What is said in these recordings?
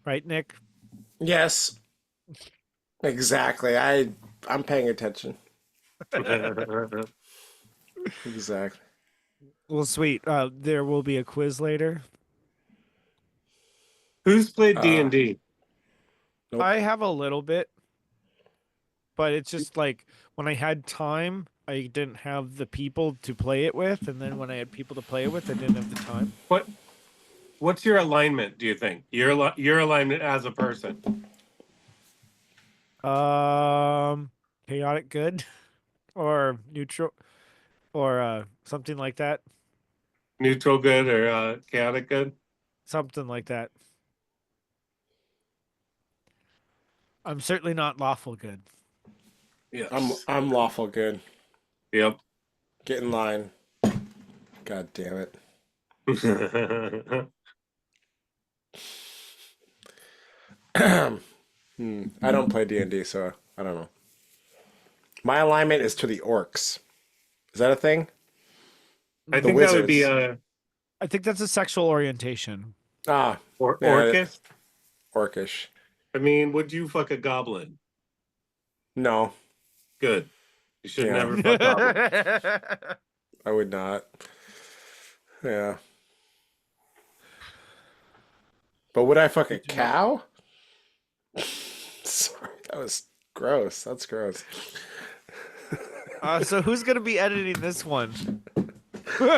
right, Nick? Yes, exactly. I'm paying attention. Exactly. Well, sweet. There will be a quiz later. Who's played Uh, D&D? nope. I have a little bit, but it's just like when I had time, I didn't have the people to play it with, and then when I had people to play it with, I didn't have the time. What what's your alignment, do you think? Your alignment as a person. Um, chaotic good or neutral or something like that. Neutral good or chaotic good? Something like that. I'm certainly not lawful good. Yes. I'm lawful good. Yep. Get in line. God damn it. I don't play D&D, so I don't know. My alignment is to the orcs. Is that a thing? I The think that would be wizards. I think that's a sexual orientation. Ah, yeah, orcish. orcish. I mean, would you fuck a goblin? No, Good. You should yeah, never fuck goblin. I would not. Yeah. But would I fuck a cow? Sorry, that was gross. That's gross. So who's gonna be editing this one? Don't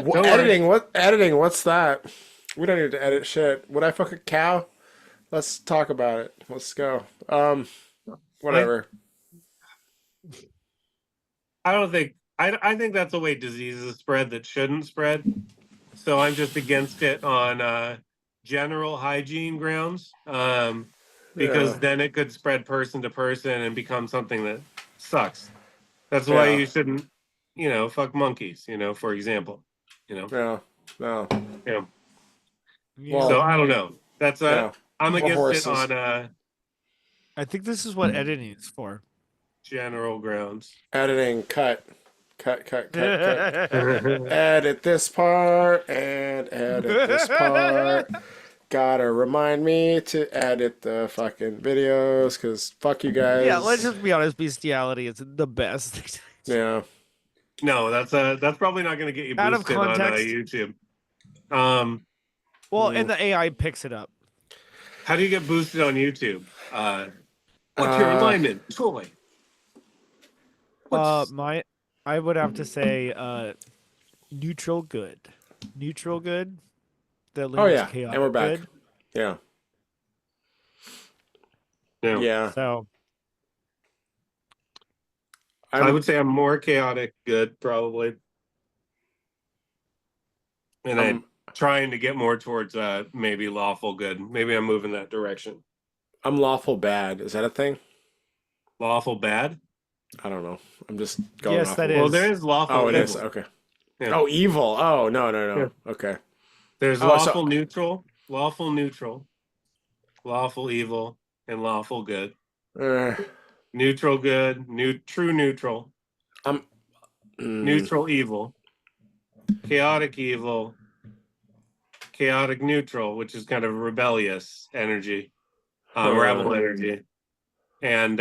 worry. Editing? What editing? What's that? We don't need to edit shit. Would I fuck a cow? Let's talk about it. Let's go. Whatever. I don't think I think that's the way diseases spread that shouldn't spread. So I'm just against it on general hygiene grounds. Yeah. Because then it could spread person to person and become something that sucks. That's why Yeah. you shouldn't, fuck monkeys, for example. You know. No. No. Yeah. Yeah, So Well, I don't know. That's no. I'm Or against it horses. on I think this is what editing is for. general grounds. Editing. Cut. Cut. Cut. Cut. Cut. Well, Edit this part and edit this part. Gotta remind me to edit the fucking videos because fuck you Yeah, let's guys. just be honest. Bestiality is the best. Yeah. no, that's probably not going to get you Out of boosted on context. YouTube. Um, Well, Mm. and the AI picks it up. how do you get boosted on YouTube? What's your alignment, Troy? What's I would have to say neutral good. Neutral good that Oh leans yeah, and we're chaotic back. good. Yeah. no? Yeah. So I I'm would say I'm more chaotic good, probably, and I'm I'm trying to get more towards maybe lawful good. Maybe I'm moving that direction. I'm lawful bad. Is that a thing? Lawful bad? I don't know. I'm just going yes, off that of Well, what. is. there is lawful Oh, it is. evil. Okay. Yeah. Oh, evil. Oh, no, no, Yeah. no. Okay. There's Oh, so lawful neutral, lawful evil, and lawful good. uh, Neutral good, true neutral, I'm mm, neutral evil, chaotic evil, chaotic neutral, which is kind of rebellious energy, rebel energy, and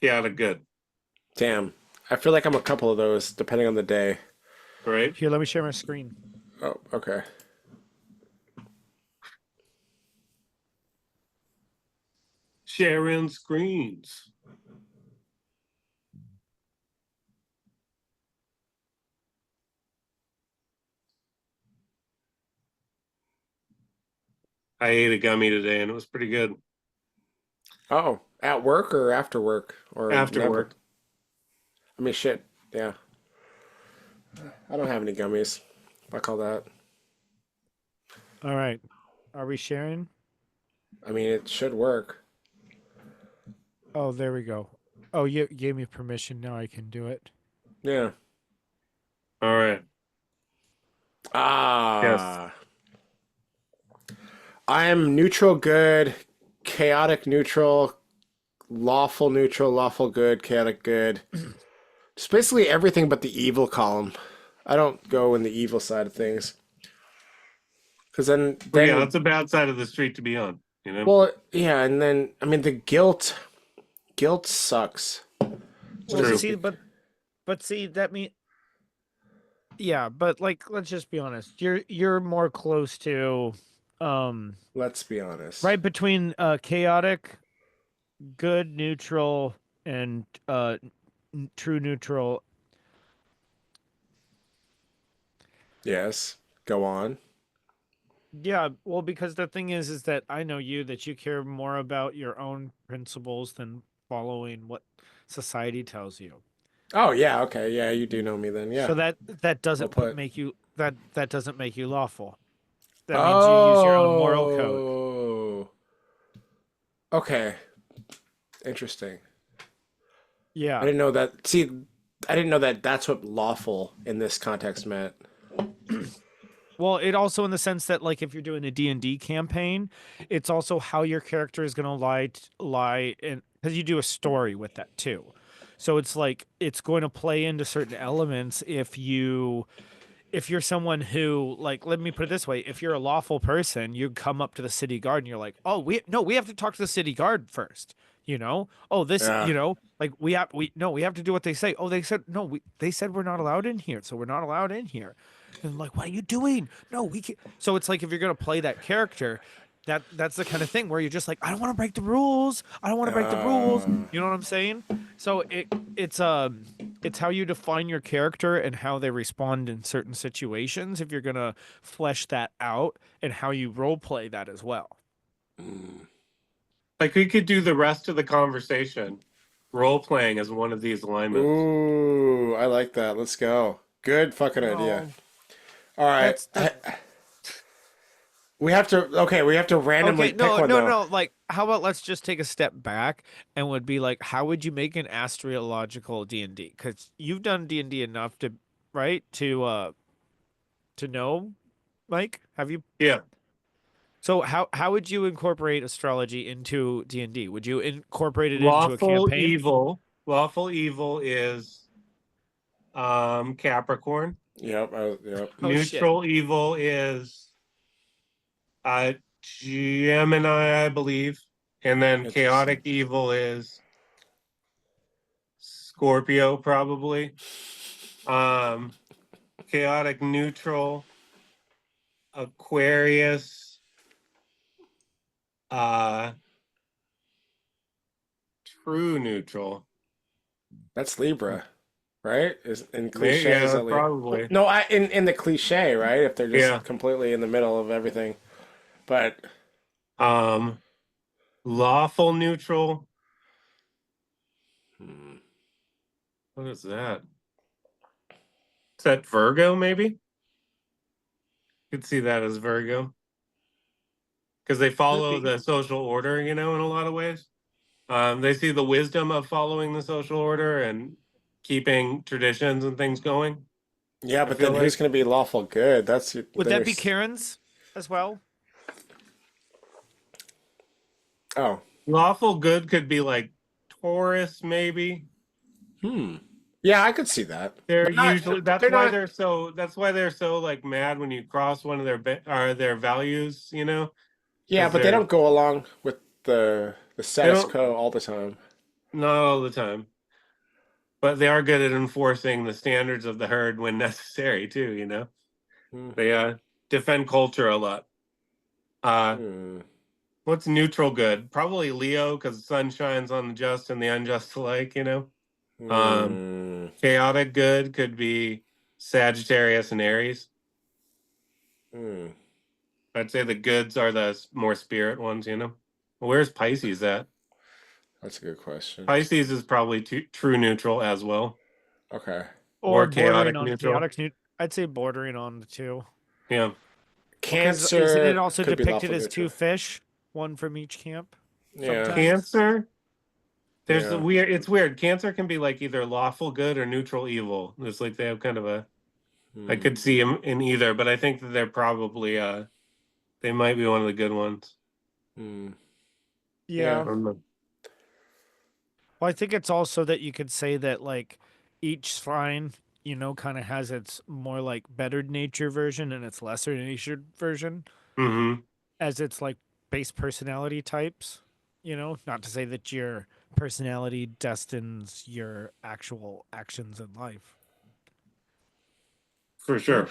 chaotic good. damn. I feel like I'm a couple of those depending on the day. Right? Here, let me share my screen. Oh, okay. Sharing screens. I ate a gummy today and it was pretty good. Oh, at work or after work or After never? work. I mean, shit. Yeah. I don't have any gummies. Fuck all that. All right. Are we sharing? I mean, it should work. Oh, there we go. Oh, you gave me permission. Now I can do it. Yeah. All right. Yes. Ah. I am neutral good, chaotic neutral, lawful good, chaotic good. Just basically everything but the evil column. I don't go in the evil side of things. Because then, Well, yeah, that's a bad side of the street to be on. well, yeah, and then I mean the guilt sucks. Well, True. see that mean yeah, but like let's just be honest. You're more close to Let's be honest. right between chaotic, good, neutral, and true neutral. Yes. Go on. Yeah, well, because the thing is that I know you that you care more about your own principles than following what society tells you. Oh yeah. Okay. Yeah, you do know me then. Yeah. So that doesn't Well put. make you that doesn't make you lawful. That means you use your own moral code. Oh. Okay. Interesting. I Yeah. didn't know that. See, I didn't know that that's what lawful in this context meant. Well, it also in the sense that like if you're doing a D&D campaign, it's also how your character is going to lie in because you do a story with that too. So it's like it's going to play into certain elements if you're someone who like let me put it this way, if you're a lawful person, you come up to the city guard and you're like, "Oh, we have to talk to the city guard first." You know? Oh, this, Yeah. like we have to do what they say. Oh, they said no, they said we're not allowed in here, so we're not allowed in here. And I'm like, what are you doing? No, we can't. So it's like if you're gonna play that character, that's the kind of thing where you're just like, I don't want to break the rules. I don't want to break the rules. You know what I'm saying? So it's how you define your character and how they respond in certain situations. If you're gonna flesh that out and how you role play that as well. Like we could do the rest of the conversation role playing as one of these alignments. Ooh, I like that. Let's go. Good fucking idea. All right. We have to. Okay, we have to randomly Okay, pick one though. no. Like, how about let's just take a step back and would be like, how would you make an astrological D&D? Because you've done D&D enough to, right, to know, Mike. Have you? Yeah. So how would you incorporate astrology into D&D? Would you incorporate it into a Lawful campaign? evil. Lawful evil is Capricorn. Yep. Yep. Oh, Neutral evil is Gemini, I believe. And then Interesting. chaotic evil is Scorpio, probably. Chaotic neutral, Aquarius, true neutral. That's Libra, right? Is in cliches Yeah, at least. probably. No, in the cliche, right? If they're just Yeah. completely in the middle of everything, but Lawful neutral. hmm, What is that? Is that Virgo, maybe? Could see that as Virgo. Because they follow be. the social order, in a lot of ways. They see the wisdom of following the social order and keeping traditions and things going. yeah. But then feel who's like- going to be lawful good? That's Would that be there's- Karen's as well? Oh, Lawful good could be like Taurus, maybe. yeah, I could see that. They're But not- usually they're that's why not- they're so like mad when you cross one of their values, Yeah, 'cause but they they're- don't go along with the status don't- quo all the time. Not all the time. But they are good at enforcing the standards of the herd when necessary too, Hmm. They defend culture a lot. Hmm. What's neutral good? Probably Leo, because the sun shines on the just and the unjust alike. Hmm. Chaotic good could be Sagittarius and Aries. Hmm. I'd say the goods are the more spirit ones. Where's Pisces at? That's a good question. Pisces is probably true neutral as well. Okay. Or chaotic bordering on neutral. I'd say bordering on the two. Yeah. Because Cancer. isn't it also could be depicted lawful as neutral. two fish, one from each camp? Yeah. sometimes? Cancer. There's Yeah. it's weird. Cancer can be like either lawful good or neutral evil. It's like they have kind of a I could see them in either, but I think that they're probably they might be one of the good ones. Hmm. Yeah. I don't know. Well, I think it's also that you could say that like each sign, kind of has its more like bettered nature version and its lesser natured version. Mm-hmm. as its like base personality types. Not to say that your personality destines your actual actions in life. For sure.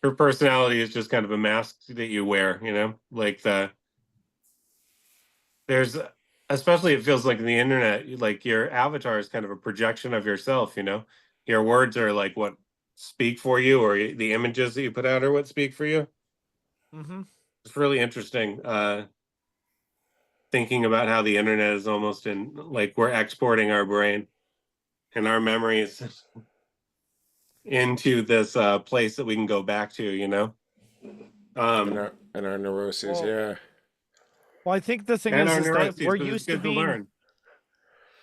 Her personality is just kind of a mask that you wear, like there's, especially it feels like in the internet, like your avatar is kind of a projection of yourself, your words are like what speak for you, or the images that you put out are what speak for you. Mm-hmm. It's really interesting, thinking about how the internet is almost in, like, we're exporting our brain and our memories into this place that we can go back to, And um our neuroses, Well, yeah. well, I think the thing and is, our is that neuroses, we're because it's used to good to being, learn.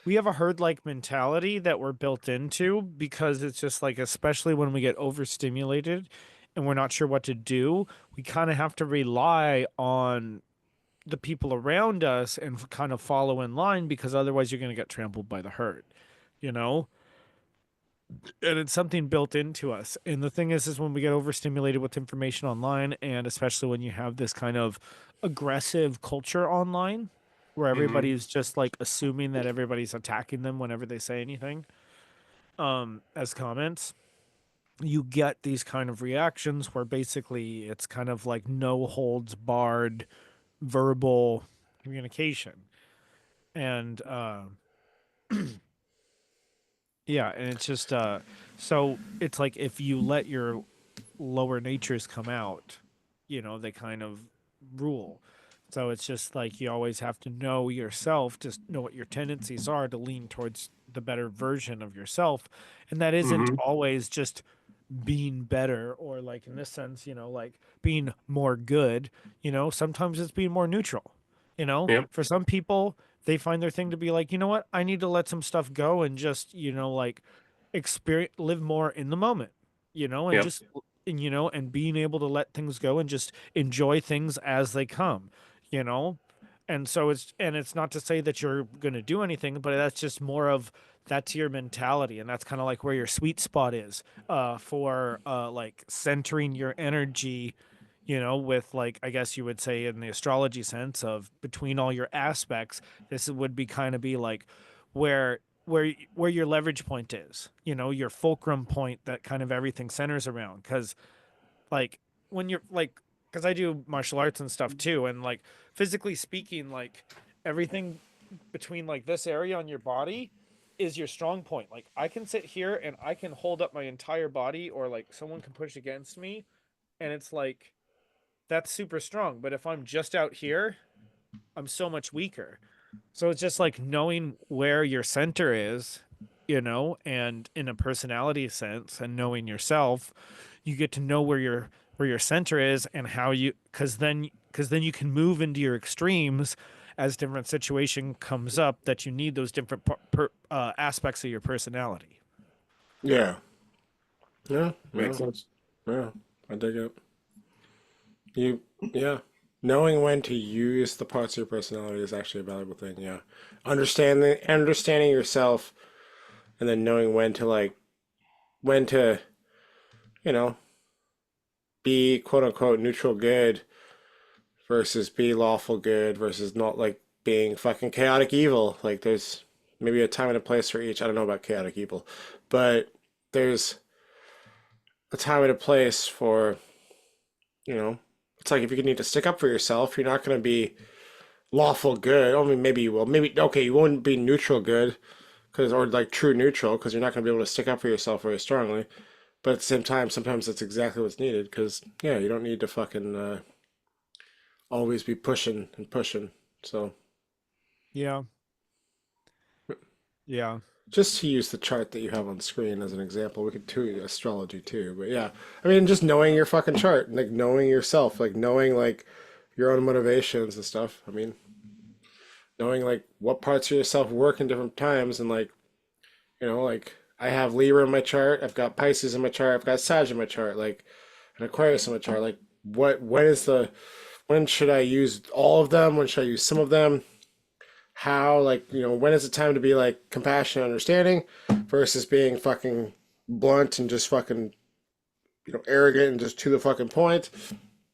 we have a herd like mentality that we're built into because it's just like, especially when we get overstimulated and we're not sure what to do, we kind of have to rely on the people around us and kind of follow in line because otherwise you're going to get trampled by the herd, you know? And it's something built into us. And the thing is when we get overstimulated with information online, and especially when you have this kind of aggressive culture online where Mm-hmm. everybody's just like assuming that everybody's attacking them whenever they say anything, as comments, you get these kind of reactions where basically it's kind of like no holds barred verbal communication. And yeah, and it's just so it's like if you let your lower natures come out, they kind of rule. So it's just like you always have to know yourself, just know what your tendencies are to lean towards the better version of yourself. And that isn't Mm-hmm. always just being better or like in this sense, like being more good, sometimes it's being more neutral. Yep. For some people, they find their thing to be like, you know what, I need to let some stuff go and just, like experience, live more in the moment, and Yep. just, and being able to let things go and just enjoy things as they come, you know? And so it's not to say that you're going to do anything, but that's just more of, that's your mentality. And that's kind of like where your sweet spot is, for, like centering your energy, with like, I guess you would say in the astrology sense of between all your aspects, this would be kind of be like where your leverage point is, your fulcrum point that kind of everything centers around. Because like when you're like, because I do martial arts and stuff too, and like physically speaking, like everything between like this area on your body is your strong point. Like I can sit here and I can hold up my entire body, or like someone can push against me, and it's like that's super strong. But if I'm just out here, I'm so much weaker. So it's just like knowing where your center is, and in a personality sense, and knowing yourself, you get to know where your center is and how you, because then you can move into your extremes as different situation comes up that you need those different aspects of your personality. Yeah. Yeah. Makes Yeah. sense. Yeah. I dig it. You, yeah. Knowing when to use the parts of your personality is actually a valuable thing. Yeah. Understanding yourself, and then knowing when to, you know, be quote unquote neutral good versus be lawful good versus not like being fucking chaotic evil. Like there's maybe a time and a place for each. I don't know about chaotic evil, but there's a time and a place for, you know, it's like if you need to stick up for yourself, you're not going to be lawful good. I mean, maybe you will. Maybe, okay, you won't be neutral good because, or like true neutral, because you're not going to be able to stick up for yourself very strongly. But at the same time, sometimes that's exactly what's needed because, yeah, you don't need to fucking always be pushing and pushing. So, Yeah. Yeah. just to use the chart that you have on screen as an example, we could do astrology too. But yeah, I mean, just knowing your fucking chart, like knowing yourself, like knowing like your own motivations and stuff. I mean, knowing like what parts of yourself work in different times, and like, like I have Libra in my chart, I've got Pisces in my chart, I've got Sag in my chart, like an Aquarius in my chart. Like, when should I use all of them? When should I use some of them? How, like, when is it time to be like compassionate, understanding versus being fucking blunt and just fucking arrogant and just to the fucking point.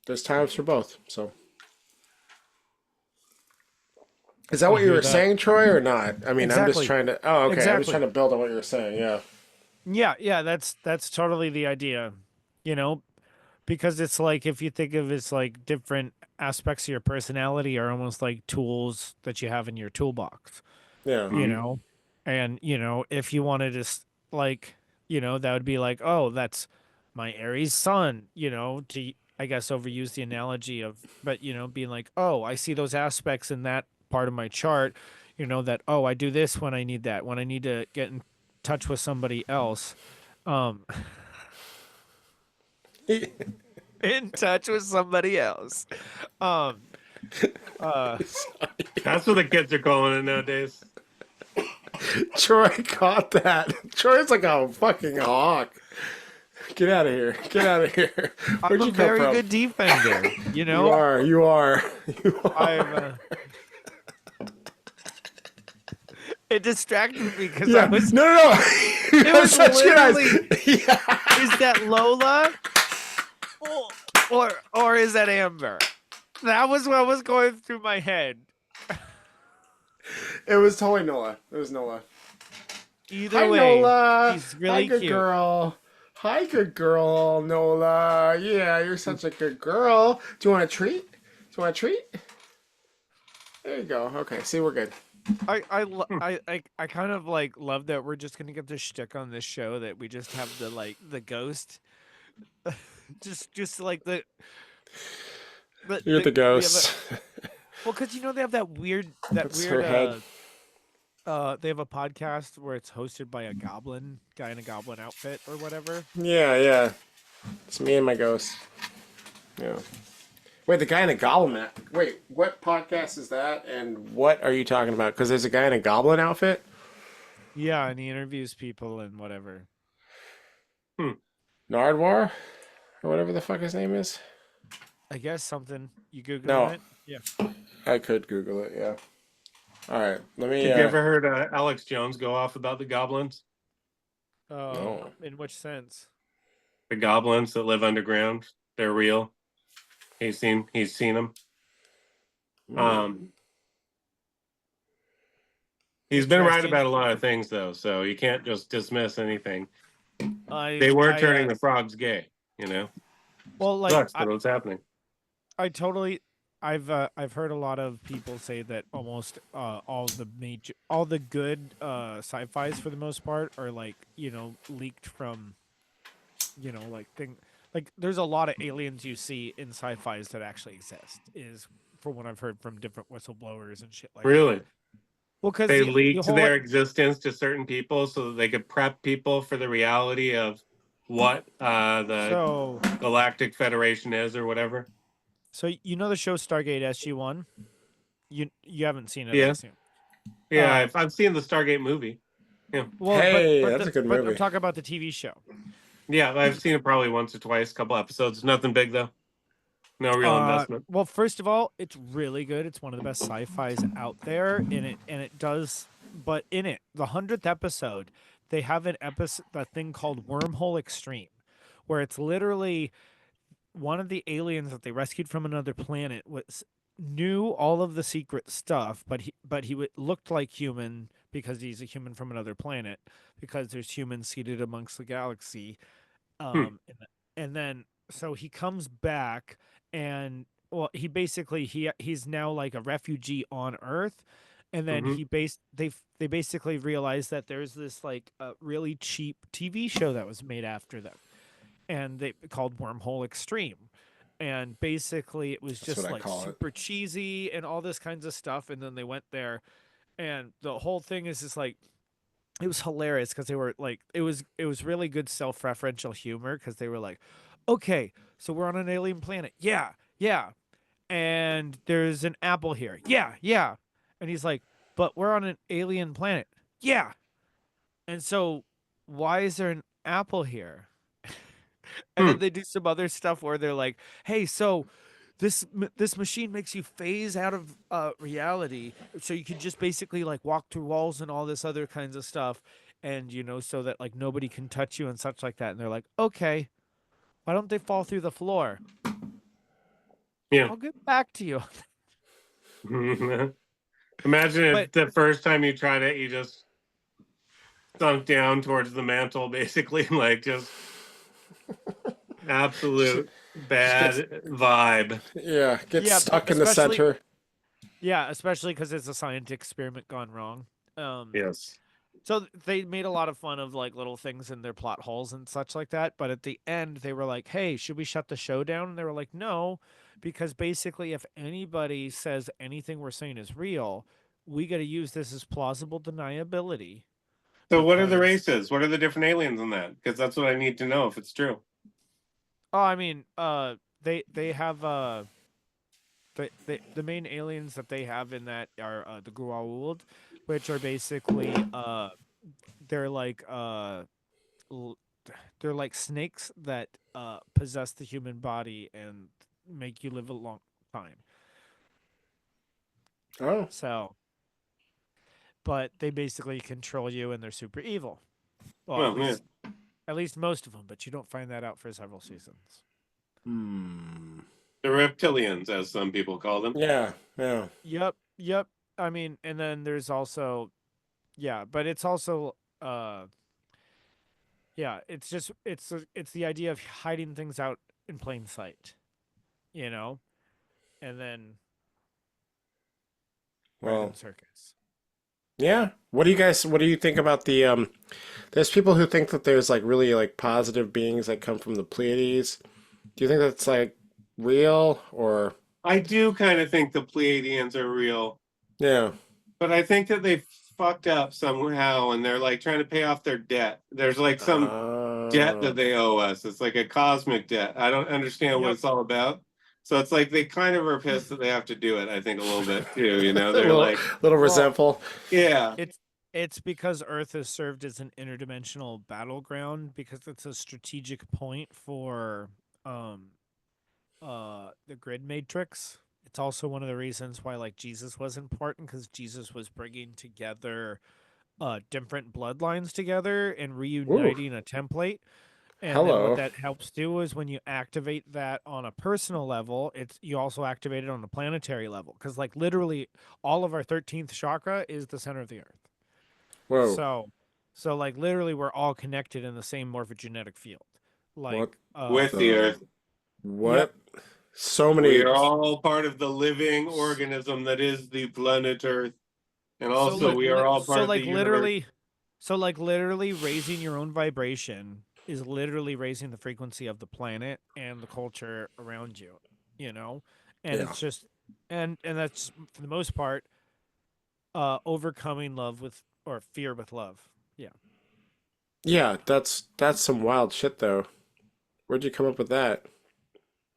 There's times for both. So, is that what you hear were that. saying, Troy, or not? I mean, I'm just Exactly. trying to. Oh, okay. I'm just Exactly. trying to build on what you were saying. Yeah. Yeah, that's totally the idea. You know, because it's like if you think of it's like different aspects of your personality are almost like tools that you have in your toolbox, Yeah. you Mhm. know? And, if you wanted to like, that would be like, oh, that's my Aries sun, to I guess overuse the analogy of but being like, oh, I see those aspects in that part of my chart, that oh, I do this when I need that, when I need to get in touch with somebody else. Um in touch with somebody else. Um, uh, That's what the kids are calling it nowadays. Troy caught that. Troy's like a fucking hawk. Get out of here. Get out of here. Where'd I'm a you come very from? good defender. You are. You are. You I've. are. It distracted me because I Yeah. was. No, no, no. You It have was such good eyes. literally. Yeah. Is that Lola, or is that Amber? That was what was going through my head. It was totally Nola. It was Nola. Either Hi, way, Nola. she's Hi, really good cute. girl. Hi, good girl, Nola. Yeah, you're such a good girl. Do you want a treat? Do you want a treat? There you go. Okay, see, we're good. I kind of like love that we're just gonna get this shtick on this show that we just have the ghost, just like You're the we have ghost. well, because they have that weird That's her head. they have a podcast where it's hosted by a goblin guy in a goblin outfit or whatever. Yeah, yeah. It's me and my ghost. Yeah. Wait, the guy in a goblin. Wait, what podcast is that? And what are you talking about? Because there's a guy in a goblin outfit. Yeah, and he interviews people and whatever. Nardwar, or whatever the fuck his name is. I guess something you googling No. it. Yeah. I could Google it. Yeah. All right. Let me. Have you ever heard Alex Jones go off about the goblins? No. In which sense? The goblins that live underground, they're real. He's seen them. He's been right Interesting. about a lot of things though, so you can't just dismiss anything. I They were I, turning the frogs gay, well, like Sucks that what's happening. I totally I've heard a lot of people say that almost all the good sci-fis for the most part are like, leaked from like there's a lot of aliens you see in sci-fis that actually exist is from what I've heard from different whistleblowers and shit like Really? that. Well, cuz They the leaked whole their existence to certain people so that they could prep people for the reality of what the so Galactic Federation is or whatever. so the show Stargate SG-1? You haven't seen it, I Yeah. assume. Yeah, I've seen the Stargate movie. Well, Hey, but that's a good but I'm movie. talking about the TV show. Yeah, I've seen it probably once or twice, a couple episodes. Nothing big though. No real investment. Well, first of all, it's really good. It's one of the best sci-fis out there, but in it, the 100th episode, they have a thing called Wormhole Extreme, where it's literally one of the aliens that they rescued from another planet knew all of the secret stuff, but he looked like human because he's a human from another planet, because there's humans seated amongst the galaxy, and then so he comes back and well he basically he's now like a refugee on Earth, and then Mhm. they basically realized that there's this like a really cheap TV show that was made after them, and they called Wormhole Extreme, and basically it was That's just what I like call it. super cheesy and all this kinds of stuff, and then they went there, and the whole thing is just like it was hilarious because they were like it was really good self-referential humor because they were like, okay, so we're on an alien planet, yeah, and there's an apple here, yeah, and he's like, but we're on an alien planet, yeah, and so why is there an apple here? And then they do some other stuff where they're like, hey, so this machine makes you phase out of reality, so you can just basically like walk through walls and all this other kinds of stuff, and so that like nobody can touch you and such like that. And they're like, okay, Why don't they fall through the floor? Yeah. I'll get back to you. Imagine But if the first time you tried it, you just sunk down towards the mantle, basically, like just absolute Just bad gets, vibe. yeah, get yeah, stuck in the especially center. especially because it's a scientific experiment gone wrong. Yes. So they made a lot of fun of like little things in their plot holes and such like that. But at the end, they were like, "Hey, should we shut the show down?" And they were like, "No, because basically, if anybody says anything we're saying is real, we got to use this as plausible deniability." So what are the Because races? What are the different aliens in that? Because that's what I need to know if it's true. I mean, they have the main aliens that they have in that are the Goa'uld, which are basically they're like l- they're like snakes that possess the human body and make you live a long time. Oh, So, but they basically control you and they're super evil. Well, Well, yeah. at least most of them, but you don't find that out for several seasons. hmm. The reptilians, as some people call them. Yeah, yeah. Yep, yep. I mean, and then there's also but it's also it's just it's the idea of hiding things out in plain sight, you know, and then Well, running circus. yeah. What do you think about the there's people who think that there's like really like positive beings that come from the Pleiades. Do you think that's like real or I do kind of think the Pleiadians are real, yeah. but I think that they fucked up somehow and they're like trying to pay off their debt. There's like some debt Uh, that they owe us. It's like a cosmic debt. I don't understand what Yep. it's all about. So it's like they kind of are pissed that they have to do it, I think, a little bit too. You know, a they're little like, little Well, resentful. yeah, it's because Earth has served as an interdimensional battleground because it's a strategic point for um the grid matrix. It's also one of the reasons why like Jesus was important because Jesus was bringing together different bloodlines together and Ooh, reuniting a template. And then what hello. that helps do is when you activate that on a personal level, it's you also activate it on a planetary level because like literally all of our 13th chakra is the center of the earth. Whoa. So like literally we're all connected in the same morphogenetic field. What Like with the the earth. yep. what? So We many. are all part of the living organism that is the planet Earth. And also, we are all part of the universe. So like literally raising your own vibration is literally raising the frequency of the planet and the culture around you, you know? And Yeah. it's just and that's for the most part overcoming love with or fear with love. Yeah. Yeah, that's some wild shit though. Where'd you come up with that?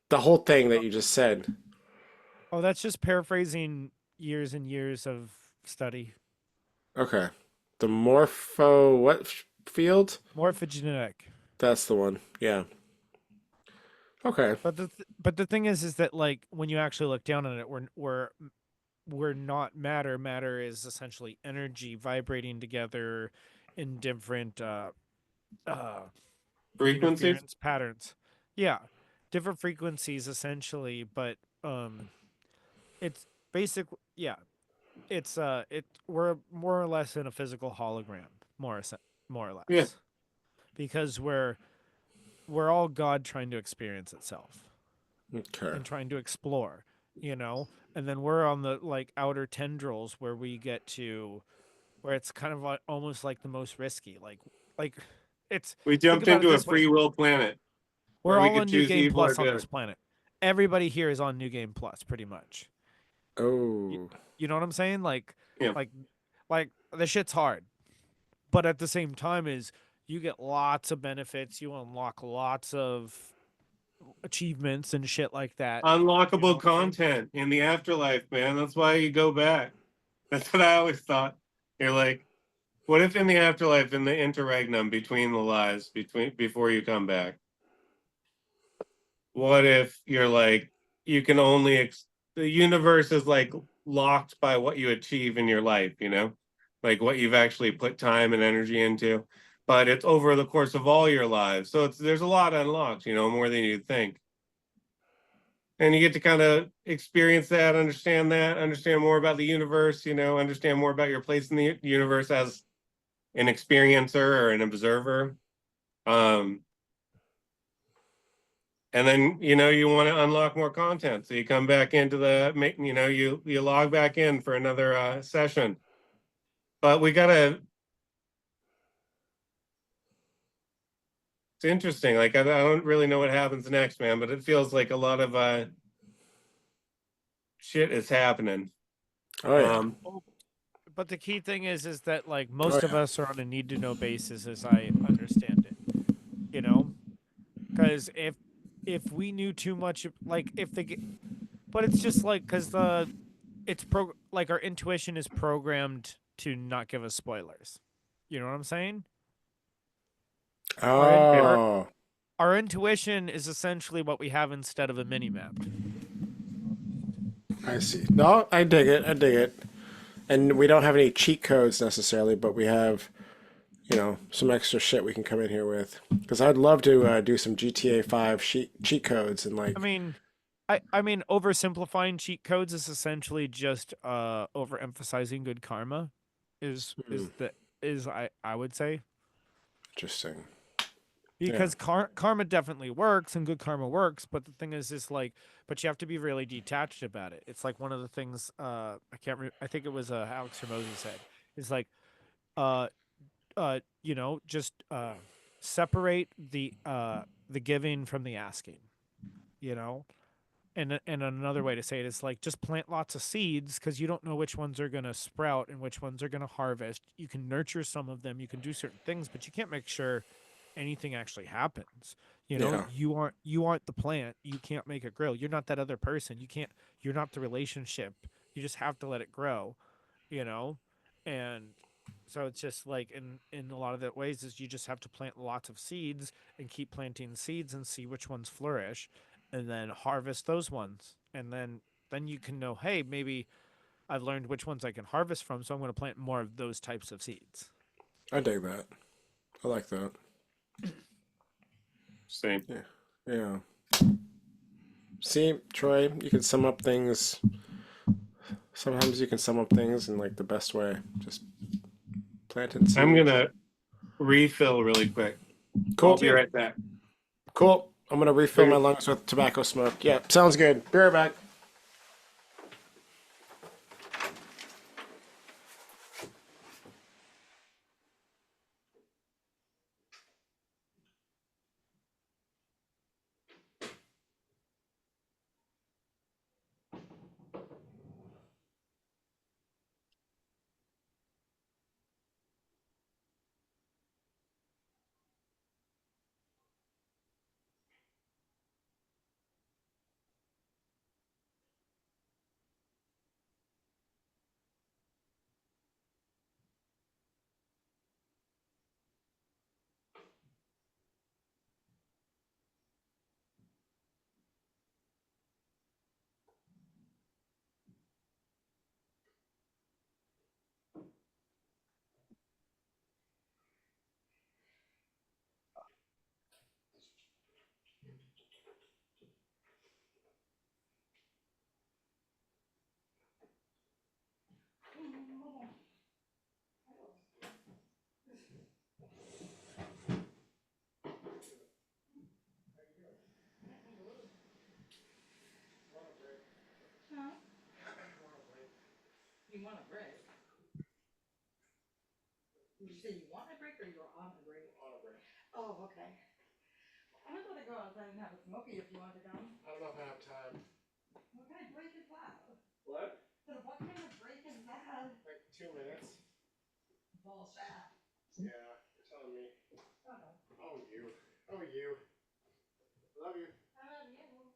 The whole thing that you just said. Oh, that's just paraphrasing years and years of study. Okay. The morpho what field? Morphogenetic. That's the one. Yeah. Okay. But but the thing is that like when you actually look down on it, we're not matter. Matter is essentially energy vibrating together in different uh Frequencies? interference patterns. Yeah, different frequencies essentially, but it's basic. Yeah, it we're more or less in a physical hologram, more or Yeah. less, because we're all God trying to experience itself Okay. and trying to explore, you know? And then we're on the like outer tendrils where we get to where it's kind of like, almost like the most risky. Like it's We think jumped about it into a this way. free will planet We're where we all could on New choose Game evil or Plus on this good. planet. Everybody here is on New Game Plus pretty much. You, Oh. you know what I'm saying? Yeah. Like like the shit's hard. But at the same time is you get lots of benefits, you unlock lots of achievements and shit like that. You know Unlockable what I mean? content in the afterlife, man. That's why you go back. That's what I always thought. You're like, what if in the afterlife, in the interregnum between the lives, between before you come back, what if you're like, you can only the universe is like locked by what you achieve in your life, you know, like what you've actually put time and energy into. but it's over the course of all your lives. So there's a lot unlocked, more than you'd think. And you get to kind of experience that, understand more about the universe, understand more about your place in the universe as an experiencer or an observer. And then, you want to unlock more content. So you come back into you log back in for another session. But it's interesting. Like, I don't really know what happens next, man, but it feels like a lot of shit is happening. Oh yeah. But the key thing is that like Oh most of yeah. us are on a need to know basis, as I understand it. You know, because if we knew too much, like if the, but it's just like because it's like our intuition is programmed to not give us spoilers. You know what I'm saying? Our in, our Oh, our intuition is essentially what we have instead of a mini map. I see. No, I dig it. I dig it. And we don't have any cheat codes necessarily, but we have, some extra shit we can come in here with. Because I'd love to do some GTA 5 cheat codes and I like, mean, I mean, oversimplifying cheat codes is essentially just overemphasizing good karma. hmm, Is I would say interesting. Yeah. because karma definitely works and good karma works, but the thing is like, but you have to be really detached about it. It's like one of the things I think it was Alex Hermosa said is like uh just separate the giving from the asking, you know. And another way to say it is like just plant lots of seeds because you don't know which ones are going to sprout and which ones are going to harvest. You can nurture some of them, you can do certain things, but you can't make sure anything actually happens. You know, Yeah. you aren't the plant. You can't make it grow. You're not that other person. You're not the relationship. You just have to let it grow, you know? And so it's just like in a lot of the ways is you just have to plant lots of seeds and keep planting seeds and see which ones flourish and then harvest those ones. And then you can know, hey, maybe I've learned which ones I can harvest from, so I'm going to plant more of those types of seeds. I dig that. I like that. Same. Yeah. Yeah. See, Troy, you can sum up things. Sometimes you can sum up things in like the best way. Just planting I'm seeds. gonna refill really quick. I'll Cool. be right back. Cool. I'm gonna refill my lungs with tobacco smoke. Yeah, sounds good. Be right back. You want a break? Did you say you want a break or you're on a break? On a break. Oh, okay. I'm gonna go outside and have a smoky if you want to come. I don't know if I have time. What kind of break is that? What? So what kind of break is that? Like 2 minutes? Bullshit. Yeah, you're telling me. Uh-oh. Oh, you. Oh, you. Love you. I love you.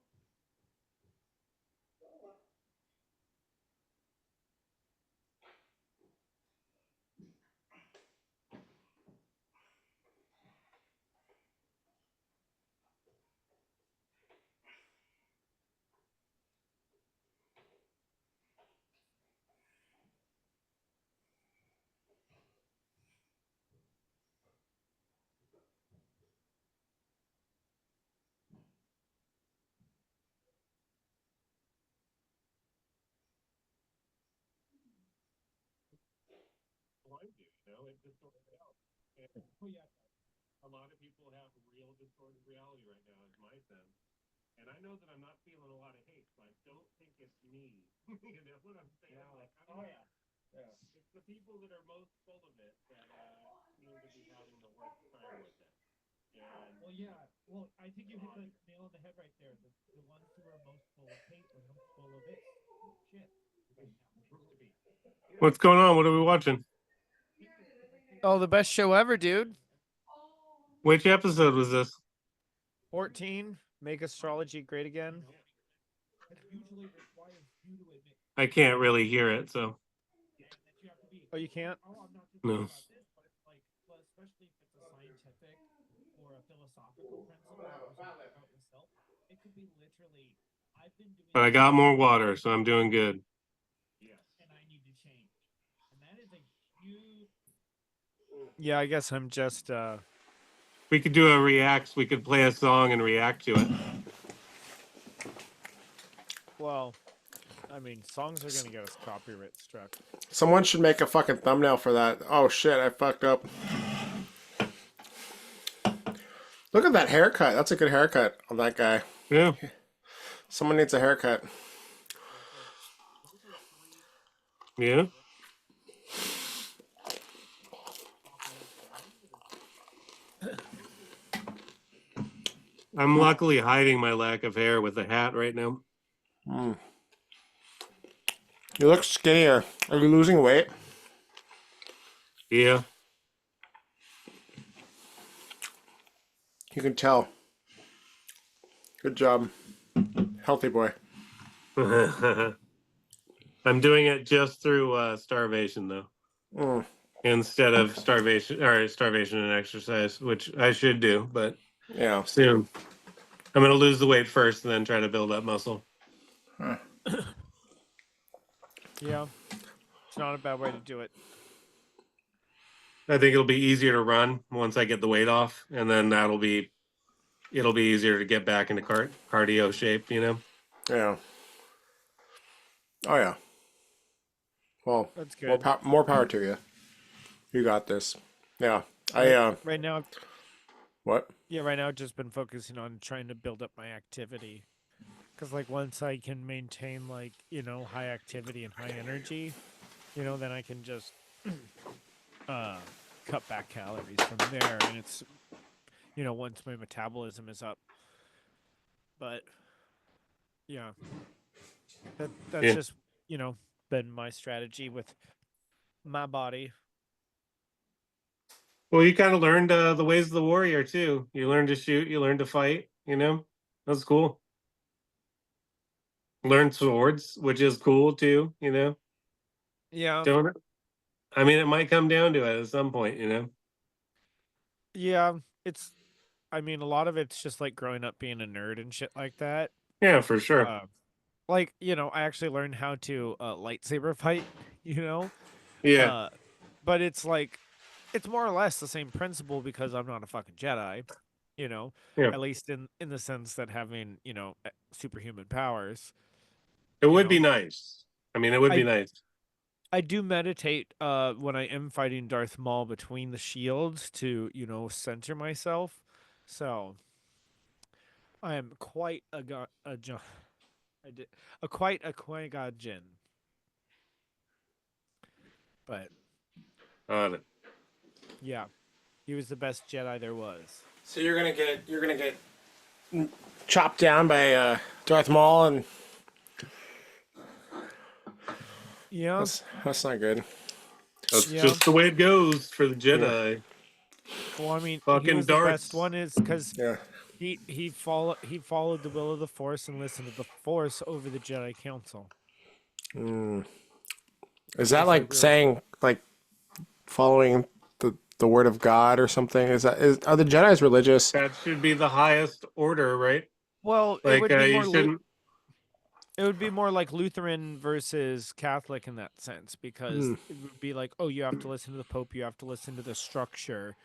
joined you. You know, it distorted reality. And, oh yeah, a lot of people have real distorted reality right now, is my sense. And I know that I'm not feeling a lot of hate, so I don't think it's me. You know what I'm saying? Yeah. Like, yeah. It's the people that are most full of it that seem to be having the worst time with it. And Well, yeah. Well, I think you hit the nail on the head right there. The ones who are most full of hate are most full of it. Shit. Right now, seems to be. what's going on? What are we watching? Oh, the best show ever, dude. Which episode was this? 14. Make astrology great again. That usually requires you to admit I can't really hear it, so that you have to be. Oh, you can't? Oh, I'm not just No. talking about this, but it's like, well, especially if it's a scientific or a philosophical principle or something about yourself, it could be literally. I've been doing. But I got more water, so I'm doing good. Yes. And I need to change, and that is a huge. Yeah, I guess I'm just We could do a reacts. We could play a song and react to it. well, I mean, songs are gonna get us copyright struck. Someone should make a fucking thumbnail for that. Oh shit, I fucked up. Look at that haircut. That's a good haircut on that guy. Yeah. Someone needs a haircut. Yeah. I'm luckily hiding my lack of hair with a hat right now. You look skinnier. Are you losing weight? Yeah. You can tell. Good job. Healthy boy. I'm doing it just through starvation though, Mm. instead of starvation and exercise, which I should do, but Yeah. soon. I'm gonna lose the weight first and then try to build up muscle. Yeah, it's not a bad way to do it. I think it'll be easier to run once I get the weight off, and then it'll be easier to get back into cardio shape, you know. Yeah. Oh yeah. Well, That's more, good. more power to you. You got this. Yeah. I Right now, what? yeah, right now I've just been focusing on trying to build up my activity. Because, like, once I can maintain, like, you know, high activity and high energy, you know, then I can just cut back calories from there. And it's, you know, once my metabolism is up. But, yeah, that's Yeah. just, you know, been my strategy with my body. Well, you kind of learned the ways of the warrior too. You learned to shoot. You learned to fight. You know, that's cool. Learn swords, which is cool too. You know, Yeah. don't. I mean, it might come down to it at some point. You know. Yeah. It's, I mean, a lot of it's just like growing up being a nerd and shit like that. Yeah, for sure. Like, you know, I actually learned how to lightsaber fight, you know? Yeah. But it's like, it's more or less the same principle because I'm not a fucking Jedi, you know? Yeah. At least in the sense that having, you know, superhuman powers. It would know, be nice. I mean, it would be nice. I do meditate when I am fighting Darth Maul between the shields to, you know, center myself. So I am quite quite a Qui-Gon Jinn. But On it. yeah, he was the best Jedi there was. So you're gonna get chopped down by Darth Maul, and Yeah, that's not good. That's Yeah. just the way it goes for the Jedi. well, I mean, he Fucking was the darts. best one is because Yeah. he followed the will of the Force and listened to the Force over the Jedi Council. Is that like saying like following the word of God or something? Are the Jedi's religious? That should be the highest order, right? Well, Like it would be you more shouldn't. it would be more like Lutheran versus Catholic in that sense because it would be like, oh, you have to listen to the Pope, you have to listen to the structure,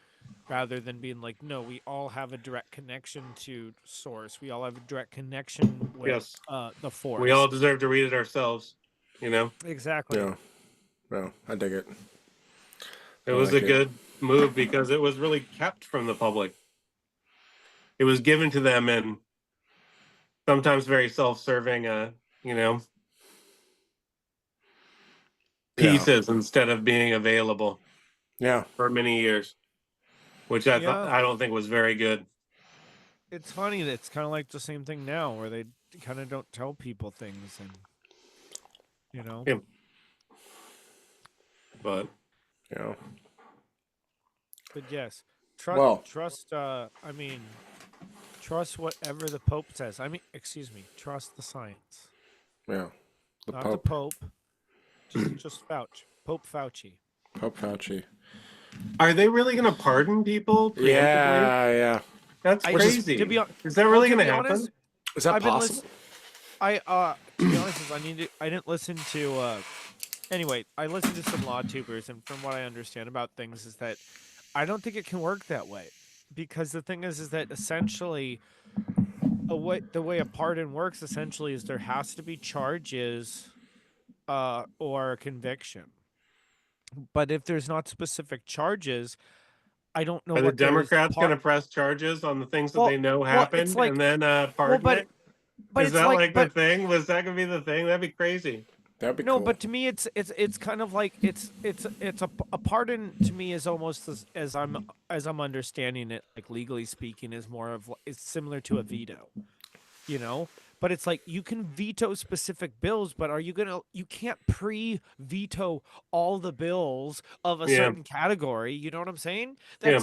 rather than being like, no, we all have a direct connection to Source. We all have a direct connection with Yes. the Force. We all deserve to read it ourselves. You know. exactly. Yeah. No, I dig it. It I was like a it. good move because it was really kept from the public. It was given to them in sometimes very self-serving, you know, Yeah. pieces instead of being available Yeah. for many years, which I thought Yeah, I don't think was very good. it's funny that it's kind of like the same thing now, where they kind of don't tell people things, and you know. Yeah. But Yeah. But yes, Well, trust. I mean, trust whatever the Pope says. I mean, excuse me, trust the science, yeah. The not the Pope. Pope. Just Fauci, Pope Fauci. Pope Fauci. are they really going to pardon people preemptively? Yeah. Yeah. That's I to crazy. be Is that well, really to going to be happen? honest, Is that I've been possible? listening. To be honest, I didn't listen to. Anyway, I listened to some law tubers, and from what I understand about things, is that I don't think it can work that way, because the thing is that essentially the way a pardon works essentially is there has to be charges or a conviction. But if there's not specific charges, I don't know Are the what there is to Democrats going to press charges on the things that well they know it's happened like and then well pardon it? but Is it's that like like the thing? Was that going to be the thing? That'd be crazy. That'd be no, cool. but to me it's kind of like it's a pardon to me is almost as I'm understanding it, like legally speaking, is more of it's similar to a veto, you know. But it's like you can veto specific bills, but you can't pre-veto all the bills of a Yeah. certain category. You know what I'm saying? Yeah.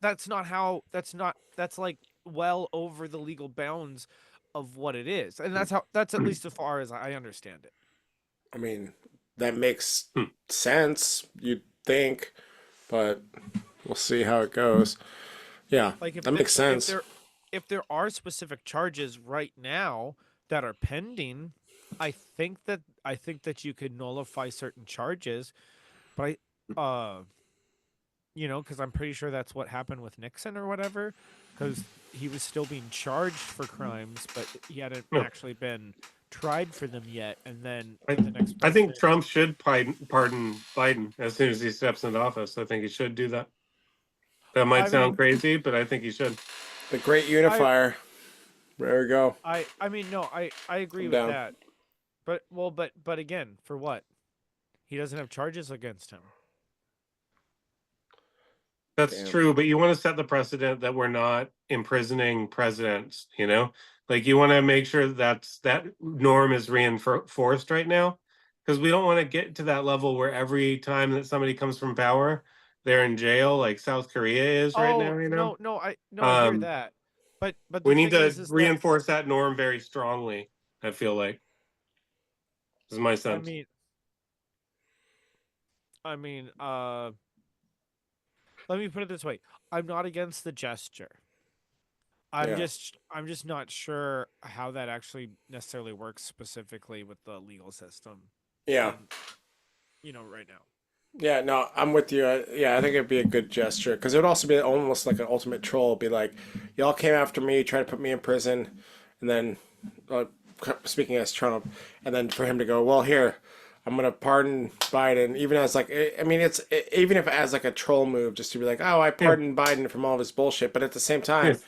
That's like well over the legal bounds of what it is. And that's at least as far as I understand it. I mean, that makes Hmm. sense, you'd think, but we'll see how it goes. Yeah, Like that makes sense. if there are specific charges right now that are pending, I think that you could nullify certain charges, but you know, because I'm pretty sure that's what happened with Nixon or whatever, because he was still being charged for crimes, but he hadn't No. actually been tried for them yet. And then I, the next I think president, Trump should pardon Biden as soon as he steps into office. I think he should do that. That might I sound mean, crazy, but I think he should. The great I unifier. There we go. I mean, no, I agree I'm with down. that, but again, for what? He doesn't have charges against him. That's Damn. true, but you want to set the precedent that we're not imprisoning presidents, you know? Like you want to make sure that norm is reinforced right now because we don't want to get to that level where every time that somebody comes from power, they're in jail like South Korea is right Oh now, you know? no, I hear Um, that, but we the need thing to is that reinforce that norm very strongly, I feel like. This is my I sense. mean, I mean, let me put it this way: I'm not against the gesture. Yeah. I'm just not sure how that actually necessarily works specifically with the legal system. Yeah. in, you know, right now. Yeah, no, I'm with you. Yeah, I think it'd be a good gesture because it would also be almost like an ultimate troll. It'd be like, y'all came after me, tried to put me in prison, and then, uh, speaking as Trump, and then for him to go, well, here, I'm gonna pardon Biden, even as like, I mean, even if as like a troll move, just to be like, oh, I Yeah, pardoned Biden from all of his bullshit, but at the same yeah. time,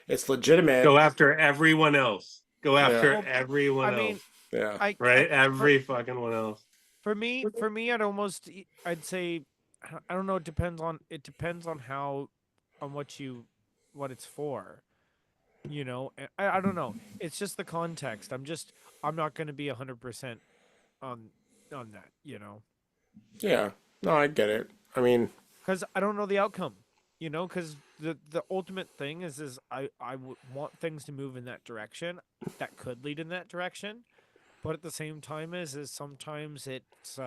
it's legitimate. Go after everyone else. Go Yeah, after Well, everyone I mean, else. yeah, Right? for Every fucking one else. for me, I'd say, I don't know. It depends on how, on what it's for. You know, I don't know. It's just the context. I'm not going to be 100% on that. You know, yeah. No, I get it. I mean, because I don't know the outcome. You know, because the ultimate thing is I would want things to move in that direction. That could lead in that direction, but at the same time, is sometimes it's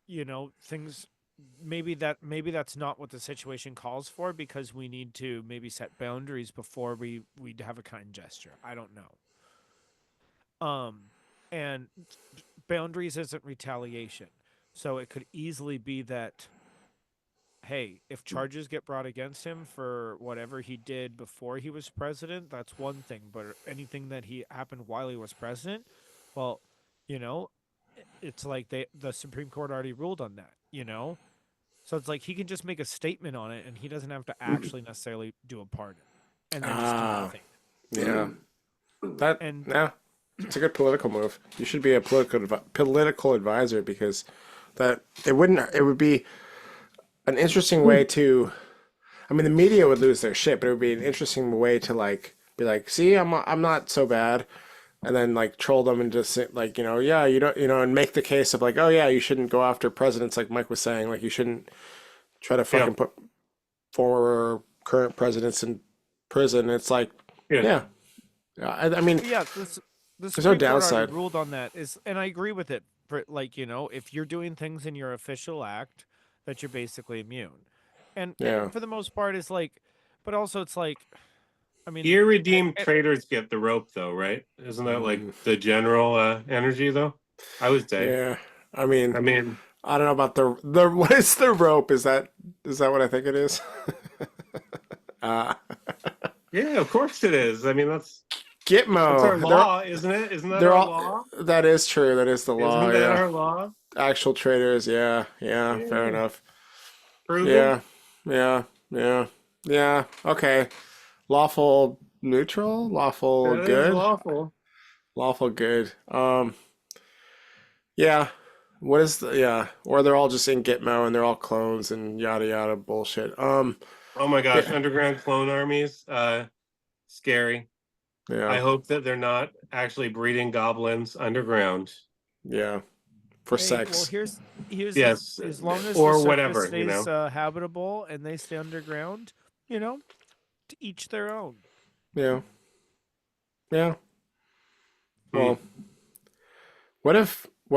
you know, things maybe that's not what the situation calls for, because we need to maybe set boundaries before we have a kind gesture. I don't know. And boundaries isn't retaliation, so it could easily be that, hey, if charges get brought against him for whatever he did before he was president, that's one thing. But anything that he happened while he was president, well, you know, it's like the Supreme Court already ruled on that. You know, So it's like he can just make a statement on it, and he doesn't have to actually necessarily do a pardon, and then just do Ah, nothing. yeah. That And yeah, it's a good political move. You should be a political advisor because that it would be an interesting way to. I mean, the media would lose their shit, but it would be an interesting way to like be like, see, I'm not so bad, and then like troll them and just say, like, yeah, you don't, and make the case of like, oh yeah, you shouldn't go after presidents, like Mike was saying, like you shouldn't try to Yeah. fucking put former current presidents in prison. It's like, Yeah. yeah, I mean, but yeah, the no Supreme Court downside. already ruled on that. And I agree with it. For like, if you're doing things in your official act, that you're basically immune. And Yeah. for the most part, it's like, but also it's like, I mean, Irredeemed I- traitors get the rope, though, right? Isn't that like Mm, the general energy, though? I would say. yeah. I mean, I mean, I don't know about the what is the rope? Is that what I think it is? uh, yeah, of course it is. I mean, that's Gitmo. our law, isn't it? Isn't that They're our all. law? That is true. That is the law. Isn't that Yeah. our law? Actual traders. Yeah. Yeah. Fair Yeah. enough. Proven? Yeah. Yeah. Yeah. Yeah. Okay. Lawful neutral. Lawful That is good. lawful. Lawful good. Yeah. What is the yeah? Or they're all just in Gitmo and they're all clones and yada yada bullshit. Oh my gosh, Yeah. underground clone armies. Scary. I Yeah. hope that they're not actually breeding goblins underground. Yeah. For hey, well, sex. here's Yes, as long as or the surface whatever, stays habitable and they stay underground, to each their own. Yeah. Yeah. Hmm. Well, what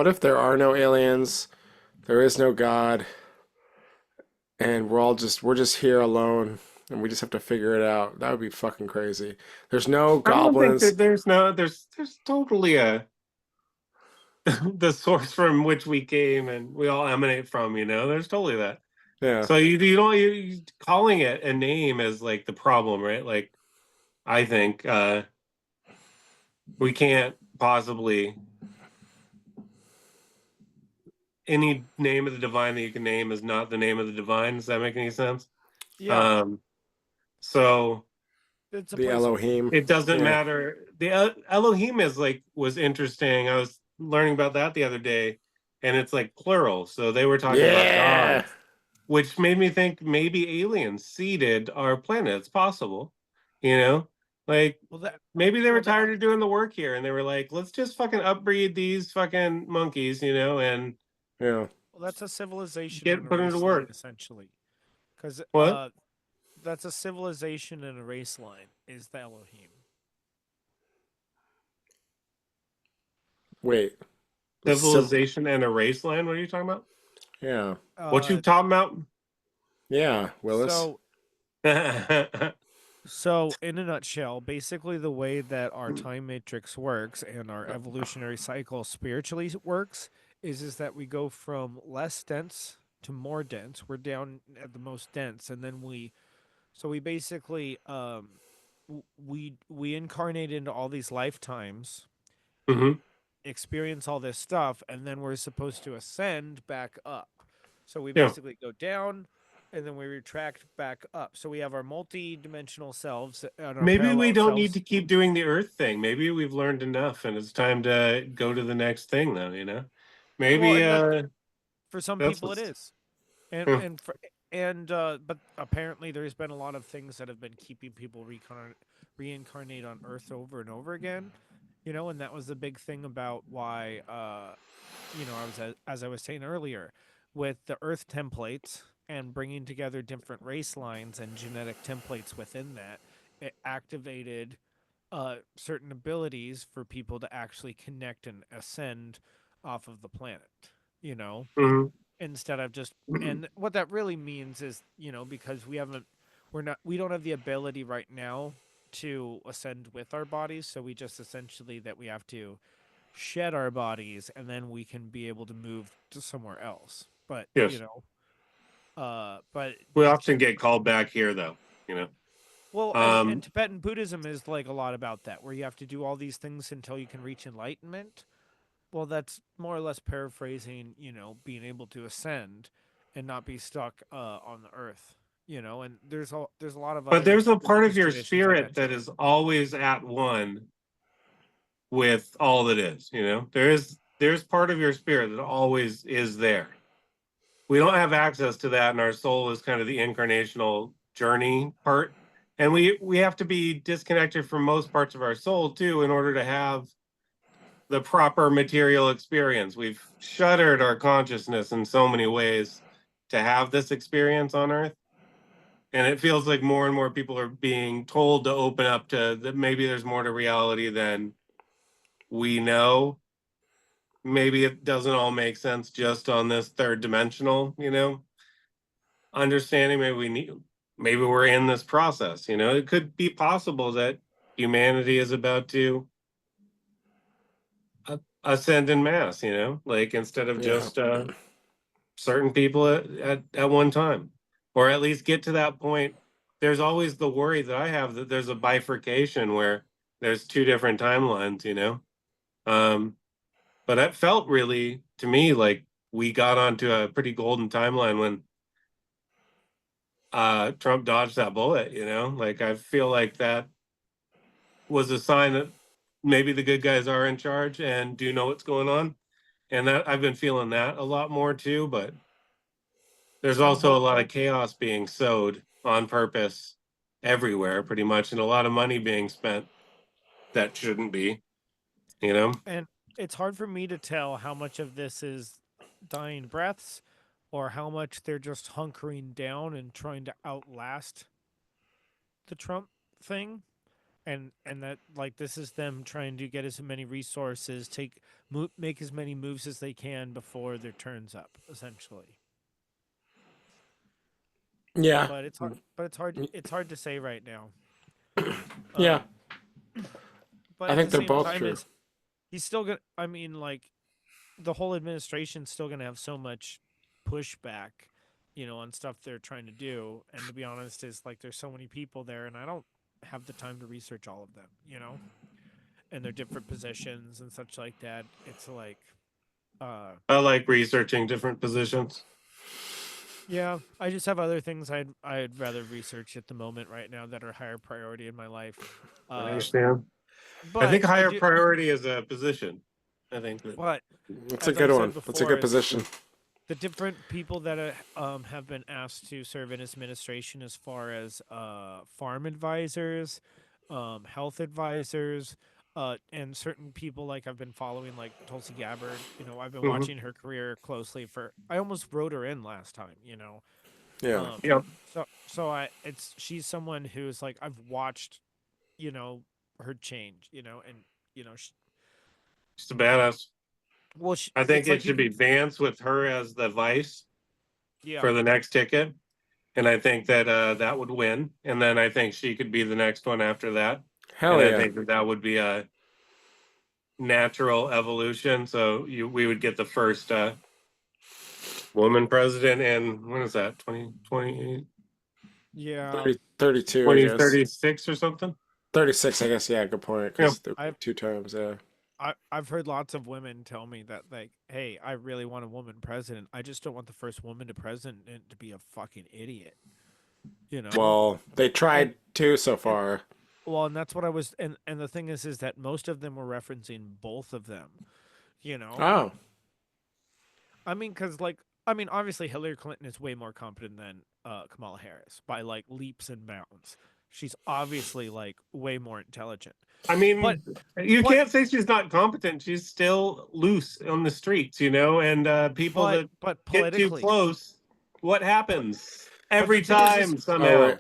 if there are no aliens, there is no God, and we're just here alone and we just have to figure it out? That would be fucking crazy. There's no I don't think goblins. that there's totally a the source from which we came and we all emanate from, there's totally that. Yeah. So you don't you calling it a name is like the problem, right? Like I think we can't possibly any name of the divine that you can name is not the name of the divine. Does that make any sense? Yeah, So it's a The place. Elohim. it doesn't Yeah. matter. The Elohim was interesting. I was learning about that the other day, and it's like plural. So they were talking about Yeah. gods, which made me think maybe aliens seeded our planet. It's possible, like Well, that maybe they were well, that- tired of doing the work here, and they were like, let's just fucking upbreed these fucking monkeys, and Yeah. well, that's a civilization Get and a put into race work. line, essentially. Because What? that's a civilization and a race line is the Elohim. Wait. Civilization and a race land. What are you talking about? Yeah. What you talking about? Yeah, Willis. So in a nutshell, basically the way that our time matrix works and our evolutionary cycle spiritually works is that we go from less dense to more dense. We're down at the most dense, and then we basically we incarnate into all these lifetimes, hmm experience all this stuff, and then we're supposed to ascend back up. So we Yeah. basically go down and then we retract back up. So we have our multi-dimensional selves and our Maybe we parallel don't need selves. to keep doing the Earth thing. Maybe we've learned enough, and it's time to go to the next thing, though. Maybe Well, for some that's people it what's- is. And Hmm. but apparently there's been a lot of things that have been keeping people reincarnate on Earth over and over again. And that was the big thing about why I was as I was saying earlier, with the Earth templates and bringing together different race lines and genetic templates within that, it activated certain abilities for people to actually connect and ascend off of the planet. Mhm. Instead of just, and what that really means is, because we don't have the ability right now to ascend with our bodies, so we just essentially that we have to shed our bodies and then we can be able to move to somewhere else. But Yes. but We often get called back here, though. well, Um, and Tibetan Buddhism is like a lot about that, where you have to do all these things until you can reach enlightenment. Well, that's more or less paraphrasing, being able to ascend. and not be stuck on the earth. And there's a lot of But other there's a part of religious your traditions like spirit that too. is always at one with all that is, there's part of your spirit that always is there. We don't have access to that, and our soul is kind of the incarnational journey part. And we have to be disconnected from most parts of our soul too in order to have the proper material experience. We've shuttered our consciousness in so many ways to have this experience on earth. And it feels like more and more people are being told to open up to that maybe there's more to reality than we know. Maybe it doesn't all make sense just on this third dimensional, understanding. Maybe we're in this process, it could be possible that humanity is about to ascend in mass, like instead of Yeah. just certain people at one time, or at least get to that point. There's always the worry that I have that there's a bifurcation where there's two different timelines, but it felt really to me like we got onto a pretty golden timeline when Trump dodged that bullet, like I feel like that was a sign that maybe the good guys are in charge and do know what's going on. And that I've been feeling that a lot more too, but there's also a lot of chaos being sowed on purpose everywhere, pretty much, and a lot of money being spent that shouldn't be, And it's hard for me to tell how much of this is dying breaths or how much they're just hunkering down and trying to outlast the Trump thing. And that like this is them trying to get as many resources, make as many moves as they can before their turns up, essentially. Yeah. But it's hard. But it's hard. It's hard to say right now. Yeah. But I at think the they're same both time, true. he's still gonna. I mean, like, the whole administration's still gonna have so much pushback, on stuff they're trying to do. And to be honest, is like there's so many people there, and I don't have the time to research all of them, and their different positions and such like that. It's like, I like researching different positions. yeah, I just have other things I'd rather research at the moment right now that are higher priority in my life. I understand. But I think I higher do. priority is a position. I think that But That's a as good I've one. said That's a good before, position. the different people that have been asked to serve in his administration, as far as farm advisors, health advisors, and certain people like I've been following, like Tulsi Gabbard. I've been Mhm. watching her career closely. I almost wrote her in last time. Yeah. Um, Yep. she's someone who's like I've watched, you know, her change. And she, She's a badass. well, I think it's it like should be people, Vance with her as the vice yeah. for the next ticket. And I think that that would win. And then I think she could be the next one after that. Hell And I yeah. think that that would be a natural evolution. So we would get the first woman president in, when is that, 2028? Yeah, 32, I guess. 2036 or something? 36, I guess. Yeah, good point. Yeah. Because two times, yeah. I've heard lots of women tell me that, like, hey, I really want a woman president. I just don't want the first woman to president to be a fucking idiot. Well, they tried to so far. Well, and that's what I was, and the thing is that most of them were referencing both of them. Oh, I mean, because obviously Hillary Clinton is way more competent than Kamala Harris by like leaps and bounds. She's obviously like way more intelligent. I mean, But you but- can't say she's not competent. She's still loose on the streets, and people that but get too politically, close, what happens? Every the thing is time somehow.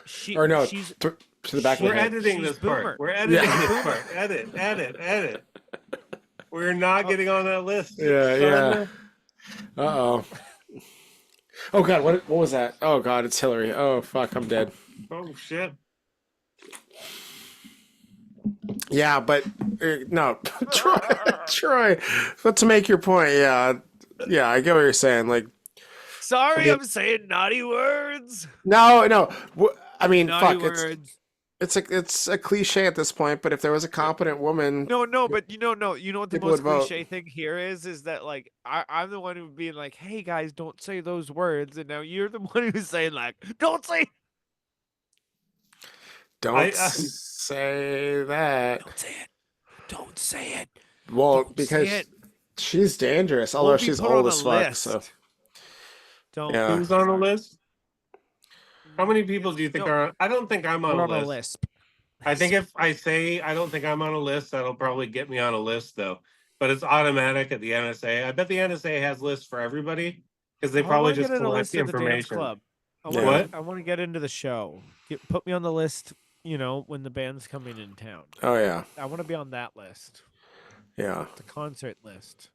she or no, she's to the back of We're the head. editing she's this boomer. part. We're editing Yeah. this part. Edit. We're not getting on that list. Yeah, yeah. Uh-oh. Oh, God, what was that? Oh, God, it's Hillary. Oh, fuck, I'm dead. Oh shit. Yeah, but no, Troy. But to make your point, yeah, I get what you're saying. Like, Sorry, Yeah. I'm saying naughty words. no. I mean, Naughty fuck. words. it's a cliche at this point, but if there was a competent woman, No, but no, you know what the People most would vote. cliche thing here is that like I'm the one who would be like, hey guys, don't say those words, and now you're the one who's saying like, don't say don't I- say that. don't say it. Don't say it. Well, Don't because say it. she's dangerous, We'll although be she's put on old a as fuck. list. So Don't Yeah. Who's on the list? How many people do you think No, are on? I don't think I'm on we're a on a list. lisp. I think if I say I don't think I'm on a list, that'll probably get me on a list though. But it's automatic at the NSA. I bet the NSA has lists for everybody because they I probably wanna just get in a collect list the of the dance information. club. Yeah. What? I want to get into the show. Put me on the list. When the band's coming in town. oh yeah, I want to be on that list. yeah. The concert list.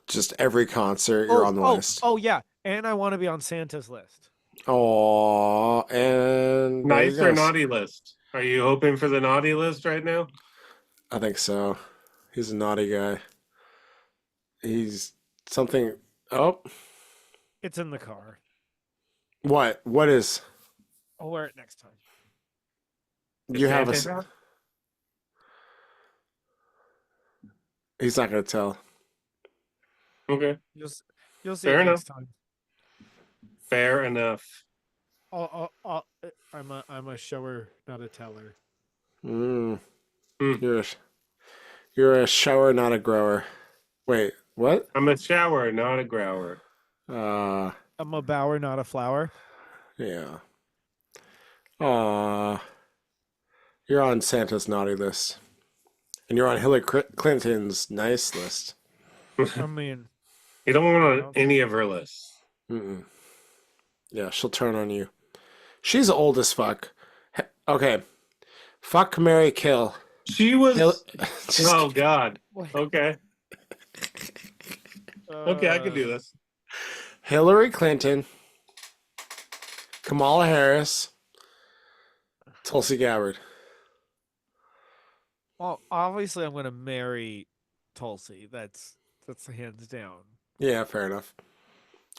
Just every concert you're on the list. Oh yeah, and I want to be on Santa's list. Oh, and there Nice you or go. naughty list? Are you hoping for the naughty list right now? I think so. He's a naughty guy. He's something. Oh, It's in the car. what? What is? I'll wear it next time. You have a. Santa? He's not gonna tell. Okay, You'll see Fair it next time. fair enough. I'm a shower, not a teller. Mm. Hmm. You're a shower, not a grower. Wait, what? I'm a shower, not a grower. I'm a bower, not a flower. Yeah. You're on Santa's naughty list, and you're on Hillary Clinton's nice list. I mean, You don't want on any of her lists. Mm-mm. Yeah, she'll turn on you. She's old as fuck. Okay. Fuck, marry, kill. She was. Just Oh God. Wait. Okay. Okay, I can do this. Hillary Clinton, Kamala Harris, Tulsi Gabbard. Well, obviously, I'm gonna marry Tulsi. That's hands down. Yeah, fair enough.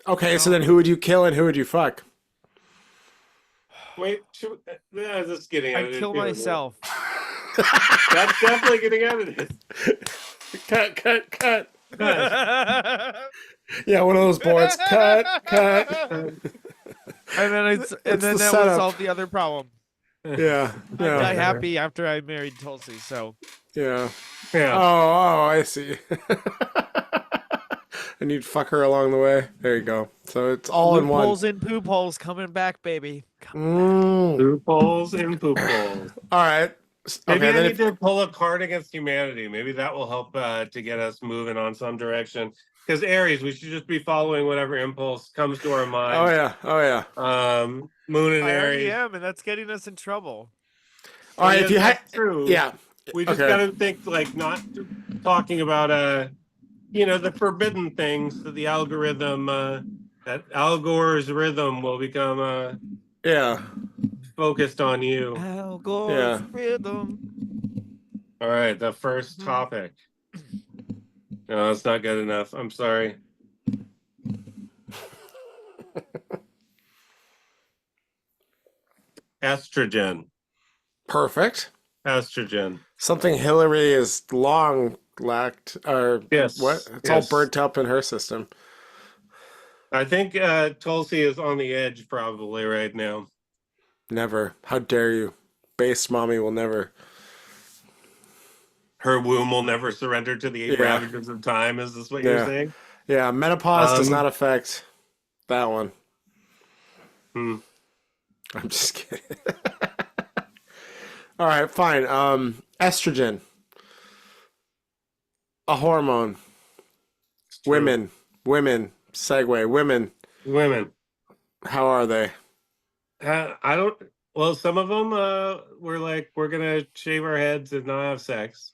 Okay, so then who would you kill and who would you fuck? Wait, this is getting I'd edited kill too, isn't it? myself. That's definitely getting edited. Cut. Yeah, one of those boards. Cut. And then It's then the that would setup. solve the other problem. Yeah. I'd die Yeah. happy after I married Tulsi. So Yeah. Yeah. Oh, I see. And you'd fuck her along the way. There you go. So it's all in one. loopholes and poop holes coming back, baby. Poop holes and poop holes. All right. Maybe Okay, I then need to pull a card against humanity. Maybe that will help to get us moving on some direction. Because Aries, we should just be following whatever impulse comes to our mind. Oh yeah. Moon and I already Aries. am, and that's getting us in trouble. All right, Yes, if you had, that's true. yeah, We just okay. gotta think like not talking about the forbidden things that the algorithm that Al Gore's rhythm will become yeah, focused on you. Al Gore's Yeah. rhythm. All right, the first topic. No, it's not good enough. I'm sorry. Estrogen. perfect. Estrogen. Something Hillary is long lacked, or Yes. what? It's all yes. burnt up in her system. I think Tulsi is on the edge probably right now. Never. How dare you? Base mommy will never. Her womb will never surrender to the eight Yeah. ravages of time. Is this what Yeah. you're saying? Yeah, menopause does Um, not affect that one. Hmm. I'm just kidding. All right, fine. Estrogen, a hormone. Women. Segue. Women. Women. How are they? I don't. Well, some of them were like, we're gonna shave our heads and not have sex,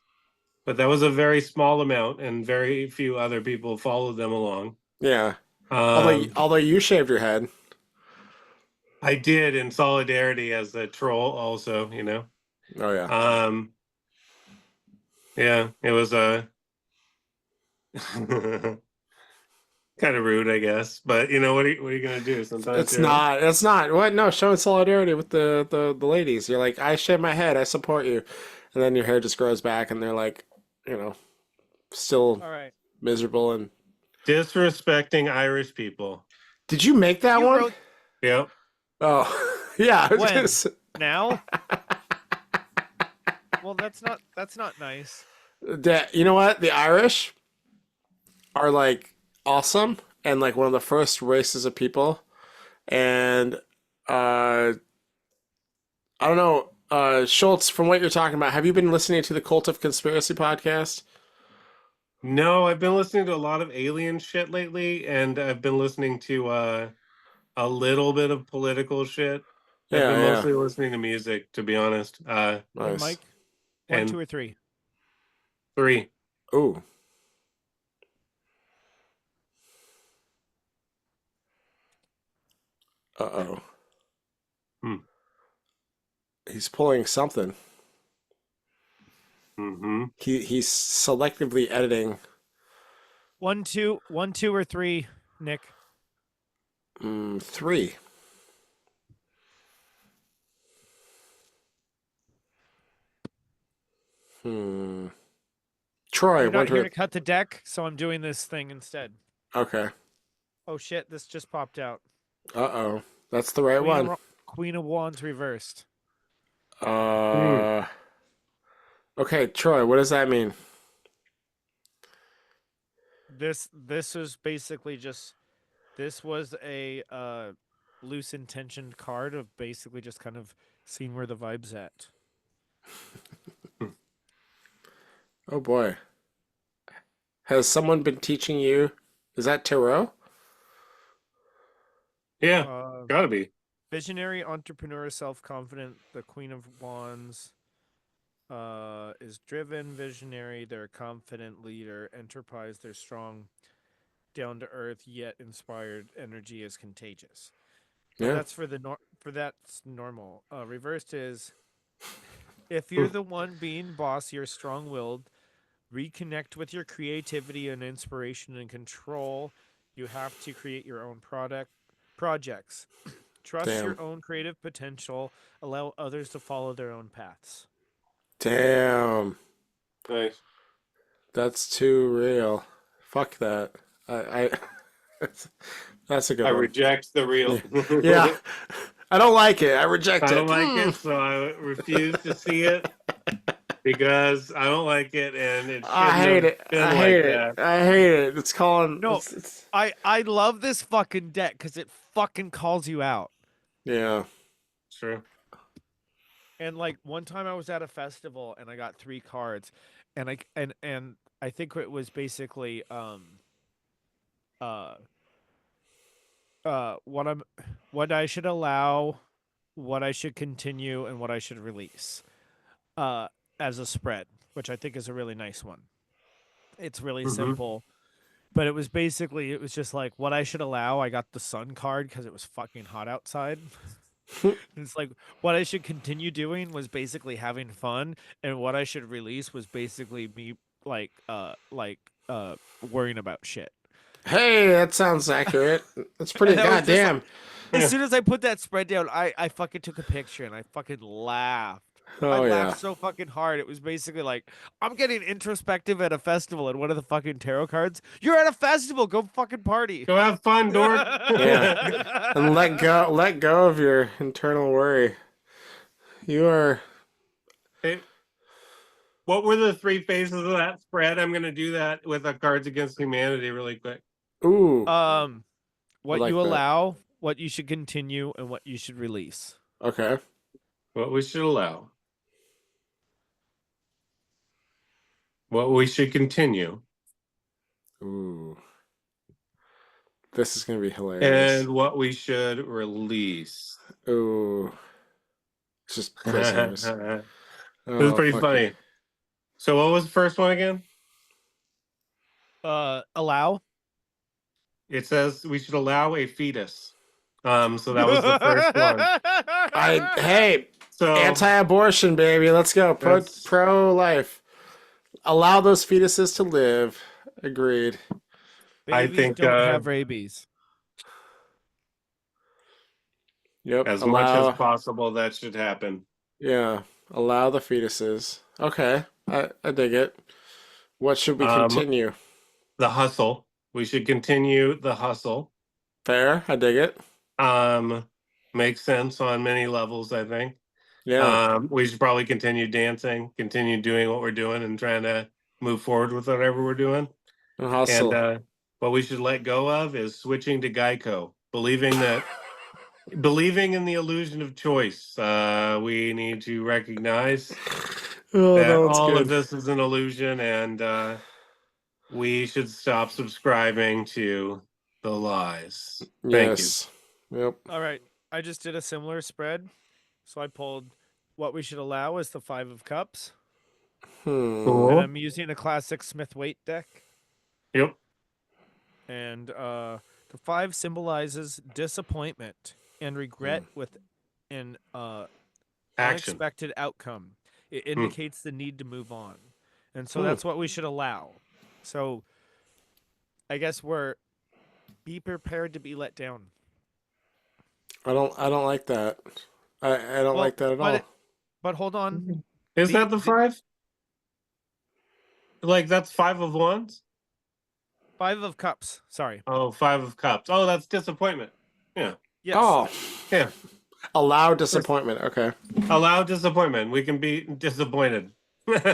but that was a very small amount, and very few other people followed them along. Yeah. Um, Although you shaved your head. I did in solidarity as a troll, also. Oh yeah. Yeah, it was a. Kind of rude, I guess. But you know what are you gonna do? Sometimes It's not. It's not. What? No, showing solidarity with the ladies. You're like, I shave my head. I support you, and then your hair just grows back, and they're like, still All right. miserable. And disrespecting Irish people. did you make that You one? wrote Yep. Oh, yeah. I was When? gonna say- now? Well, that's not nice. that you know what? The Irish are like awesome and like one of the first races of people. And I don't know, Schultz, from what you're talking about, have you been listening to the Cult of Conspiracy podcast? No, I've been listening to a lot of alien shit lately, and I've been listening to a little bit of political shit. I've Yeah, been yeah. mostly listening to music, to be honest. And Nice. Mike, one, And 2, or 3. 3. Ooh. Uh-oh. Hmm. He's pulling something. Mm-hmm. He's selectively editing 1, 2, 1, 2, or 3, Nick. 3. Troy, You're not wonder. here to cut the deck, so I'm doing this thing instead. Okay. Oh shit, this just popped out. Uh-oh. That's the right Queen one. Queen of Wands reversed. Okay, Troy, what does that mean? This was basically just this was a loose intentioned card of basically just kind of seeing where the vibe's at. Oh boy. Has someone been teaching you? Is that tarot? Yeah, Uh, gotta be. visionary, entrepreneur, self-confident. The Queen of Wands is driven, visionary. They're a confident leader, enterprise. They're strong, down to earth, yet inspired. Energy is contagious. But Yeah. that's for that's normal. Reversed is if you're the one being boss, you're strong-willed. Reconnect with your creativity and inspiration and control. You have to create your own projects. Trust Damn. your own creative potential. Allow others to follow their own paths. Damn. Nice. That's too real. Fuck that. I that's a good I one. reject the real. Yeah. I don't like it. I reject I it. don't like it, so I refuse to see it because I don't like it, and it I shouldn't hate have it. been I like hate it. that. I hate it. It's calling. No. It's- I love this fucking deck because it fucking calls you out. yeah. True. And like one time I was at a festival and I got 3 cards, and I think it was basically what I should allow, what I should continue, and what I should release as a spread, which I think is a really nice one. It's really Mhm. simple, but it was just like what I should allow. I got the sun card because it was fucking hot outside. And it's like what I should continue doing was basically having fun, and what I should release was basically me worrying about shit. Hey, that sounds accurate. That's pretty And I was just like- goddamn. As soon as I put that spread down, I fucking took a picture and I fucking laughed. I Oh yeah. laughed so fucking hard. It was basically like I'm getting introspective at a festival, and one of the fucking tarot cards. You're at a festival. Go fucking party. Go have fun, dork. Yeah. And let go of your internal worry. You are Hey, what were the 3 phases of that spread? I'm gonna do that with a Cards Against Humanity really quick. ooh. What like you that. allow, what you should continue, and what you should release. Okay. What we should allow. What we should continue. Ooh. This is gonna be hilarious. And what we should release. Ooh. It's just prisoners. This Oh, is pretty fuck funny. it. So what was the first one again? Allow. It says we should allow a fetus. So that was the first one. Hey, So anti-abortion, baby. Let's go. That's- Pro-life. Allow those fetuses to live. Agreed. I Babies think don't have rabies. Yep. as much as Allow. possible that should happen. Yeah. Allow the fetuses. Okay. I dig it. What should we Um, continue? the hustle. We should continue the hustle. Fair. I dig it. Um, makes sense on many levels, I think. Yeah. We should probably continue dancing, continue doing what we're doing, and trying to move forward with whatever we're doing. And And hustle. what we should let go of is switching to Geico, believing in the illusion of choice. We need to recognize Oh, that that one's all of good. this is an illusion, and we should stop subscribing to the lies. Thank you. Yes. Yep. All right. I just did a similar spread. So I pulled what we should allow is the 5 of cups. Hmm. Cool. And I'm using a classic Smith Waite deck. Yep. And the 5 symbolizes disappointment and regret with an Action. unexpected outcome. It indicates the need to move on. And so Hmm. that's what we should allow. So I guess be prepared to be let down. I don't like that. I don't Well, like that at but all. But hold on. Is The- that the 5? Like that's 5 of wands? 5 of cups. Sorry. Oh, 5 of cups. Oh, that's disappointment. Yeah. Yes. Oh. Yeah. Allow disappointment. Okay. Allow disappointment. We can be disappointed.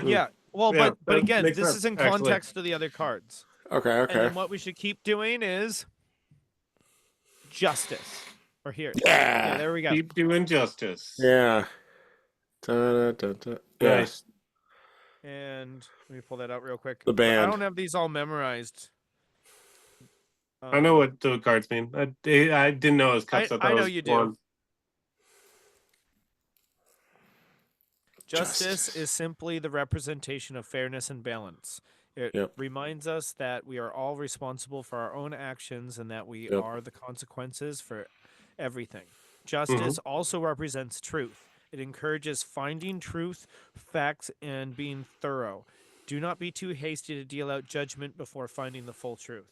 Yeah. Well, Yeah, but that again, makes this sense, is in actually. context to the other cards. Okay. And Okay. then what we should keep doing is justice. Or here. Yeah. There we go. Keep doing justice. Yeah. Da, da, da, da. Yeah. Nice. And let me pull that out real quick. The But I band. don't have these all memorized. I know what the cards mean. I didn't know it was cups. I thought I it know was you do. one. Justice is simply the representation of fairness and balance. It Yep. reminds us that we are all responsible for our own actions and that we Yep. are the consequences for everything. Justice also represents truth. It encourages finding truth, facts, and being thorough. Do not be too hasty to deal out judgment before finding the full truth.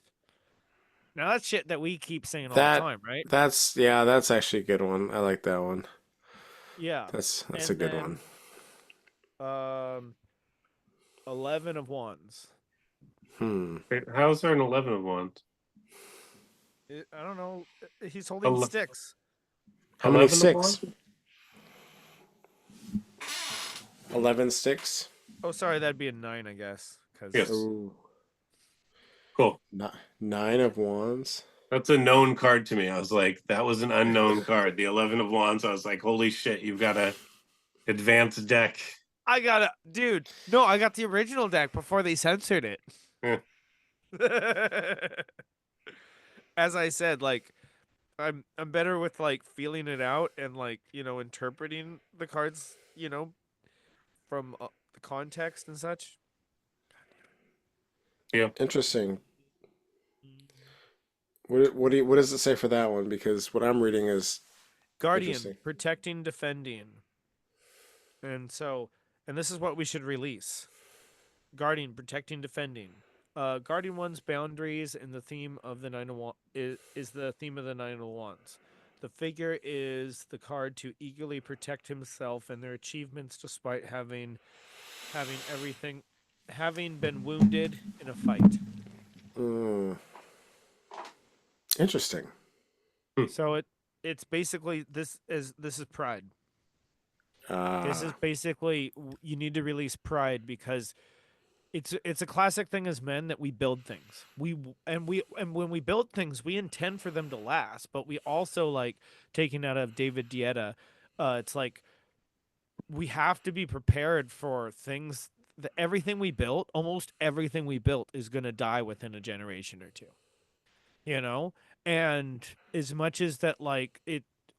Now that's shit that we keep saying all That- the time, right? That's actually a good one. I like that one. Yeah. That's a And good then, one. 11 of wands. Wait, how's there an 11 of wands? I don't know. He's holding Ele- sticks. How many 11 of sticks? wands? 11 sticks. Oh, sorry, that'd be a 9, I guess. Yes. Ooh. Cool. 9 of wands. That's a known card to me. I was like, that was an unknown card. The 11 of wands. I was like, holy shit, you've got a advanced deck. I got dude. No, I got the original deck before they censored it. Yeah. As I said, like I'm better with like feeling it out and like interpreting the cards, from the context and such. Interesting. What does it say for that one? Because what I'm reading is Guardian, Interesting. protecting, defending. And this is what we should release. Guardian, protecting, defending. Guardian one's boundaries and the theme of the Nine of Wands is the theme of the Nine of Wands. The figure is the card to eagerly protect himself and their achievements despite having been wounded in a fight. interesting. So it's basically this is pride. This is basically you need to release pride because it's a classic thing as men that we build things. And when we build things, we intend for them to last, but we also like taking out of David Dieta, it's like we have to be prepared for things that almost everything we built is going to die within a generation or two. And as much as that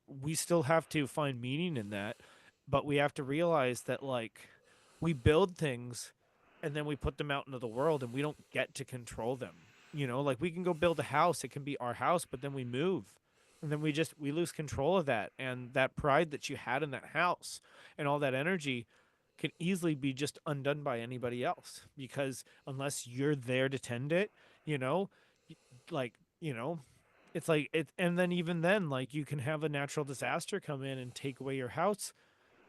we still have to find meaning in that, but we have to realize that like we build things and then we put them out into the world and we don't get to control them. Like we can go build a house, it can be our house, but then we move and then we lose control of that, and that pride that you had in that house and all that energy can easily be just undone by anybody else, because unless you're there to tend it, like, you know, it's like it, and then even then, like, you can have a natural disaster come in and take away your house,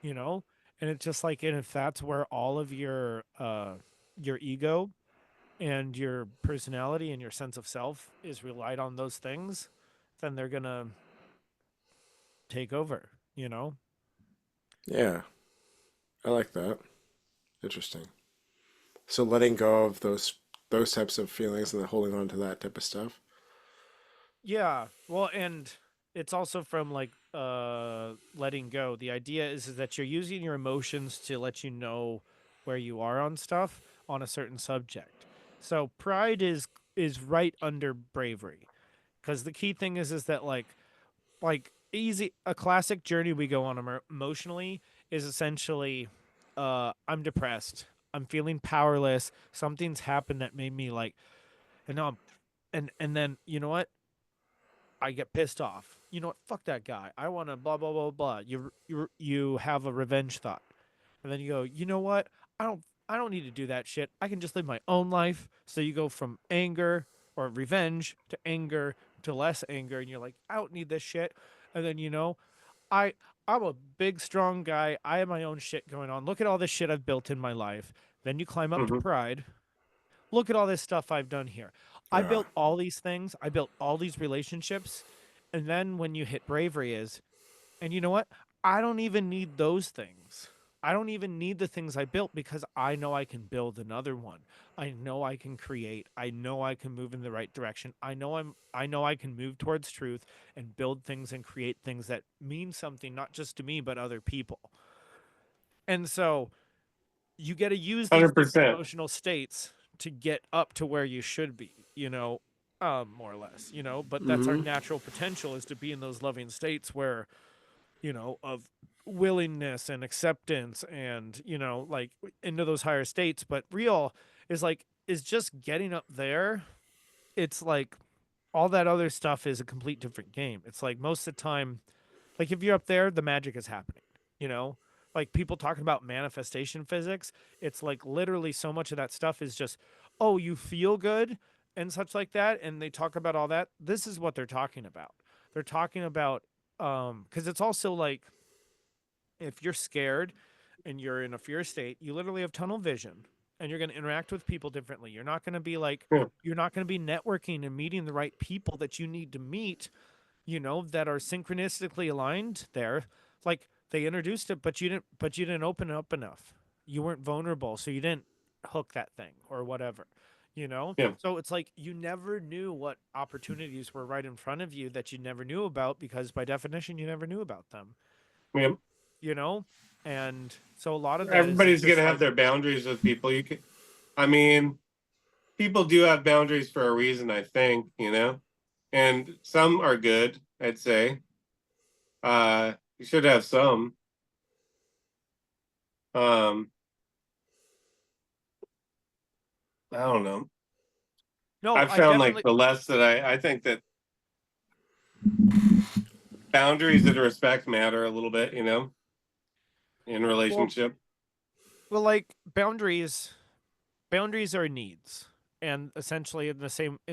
you know, and it's just like, and if that's where all of your ego and your personality and your sense of self is relied on those things, then they're gonna take over, you know. Yeah, I like that. Interesting. So letting go of those types of feelings and then holding on to that type of stuff. Yeah. Well, and it's also from like letting go. The idea is that you're using your emotions to let you know where you are on stuff on a certain subject. So pride is right under bravery. Because the key thing is that like easy a classic journey we go on emotionally is essentially I'm depressed. I'm feeling powerless. Something's happened that made me like and now I'm and then you know what? I get pissed off. You know what? Fuck that guy. I want to blah blah blah blah. You have a revenge thought, and then you go. You know what? I don't need to do that shit. I can just live my own life. So you go from anger or revenge to anger to less anger, and you're like, I don't need this shit. And then you know, I I'm a big strong guy. I have my own shit going on. Look at all this shit I've built in my life. Then you climb up to Hmm. pride. Look at all this stuff I've done here. I Yeah. built all these things. I built all these relationships. And then when you hit bravery is, and you know what? I don't even need those things. I don't even need the things I built because I know I can build another one. I know I can create. I know I can move in the right direction. I know I can move towards truth and build things and create things that mean something not just to me but other people. And so you get to use these Hundred different percent. emotional states to get up to where you should be, you know, more or less, you know, but that's our Mm-hmm. natural potential is to be in those loving states where, you know, of willingness and acceptance and, you know, like into those higher states. But real is just getting up there. It's like all that other stuff is a complete different game. It's like most of the time, like if you're up there, the magic is happening, you know? Like people talking about manifestation physics, it's like literally so much of that stuff is just, oh, you feel good and such like that. And they talk about all that. This is what they're talking about. They're talking about because it's also like if you're scared and you're in a fear state, you literally have tunnel vision and you're going to interact with people differently. You're not going to be like, Yeah. you're not going to be networking and meeting the right people that you need to meet, you know, that are synchronistically aligned there. Like they introduced it, but you didn't open it up enough. You weren't vulnerable, so you didn't hook that thing or whatever. You know? Yeah. So it's like you never knew what opportunities were right in front of you that you never knew about because by definition you never knew about them. Yep. You know? And so a lot of that is Everybody's just gonna have like their boundaries with people. You can, I mean, people do have boundaries for a reason, I think, you know, and some are good, I'd say. You should have some. Um, I don't know. no, I've I found like definitely the less that I think that boundaries that respect matter a little bit, you know, in well relationship. well like boundaries are needs and essentially in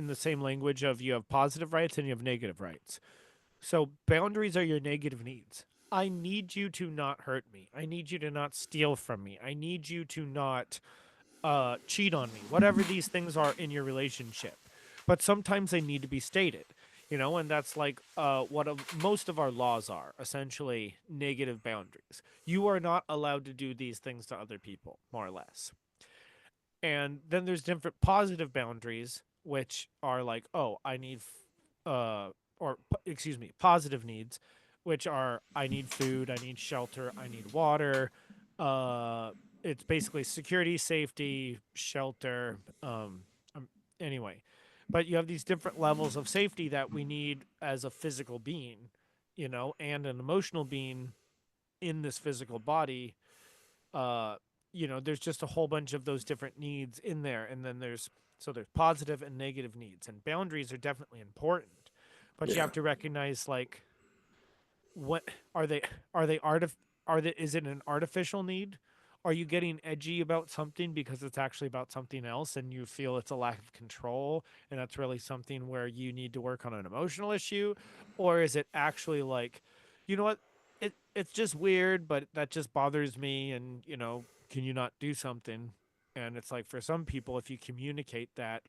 the same language of you have positive rights and you have negative rights. So boundaries are your negative needs. I need you to not hurt me. I need you to not steal from me. I need you to not cheat on me. Whatever these things are in your relationship. But sometimes they need to be stated, you know, and that's like most of our laws are essentially negative boundaries. You are not allowed to do these things to other people, more or less. And then there's different positive boundaries which are like, oh, I need or excuse me, positive needs, which are I need food, I need shelter, I need water. uh it's basically security, safety, shelter. Um anyway, but you have these different levels of safety that we need as a physical being, you know, and an emotional being in this physical body. uh you know, there's just a whole bunch of those different needs in there, and then there's positive and negative needs, and boundaries are definitely important, but you Yeah. have to recognize like what are they are they artif- are they is it an artificial need are you getting edgy about something because it's actually about something else and you feel it's a lack of control and that's really something where you need to work on an emotional issue? Or is it actually like, you know what, it's just weird, but that just bothers me, and can you not do something? And it's like, for some people, if you communicate that,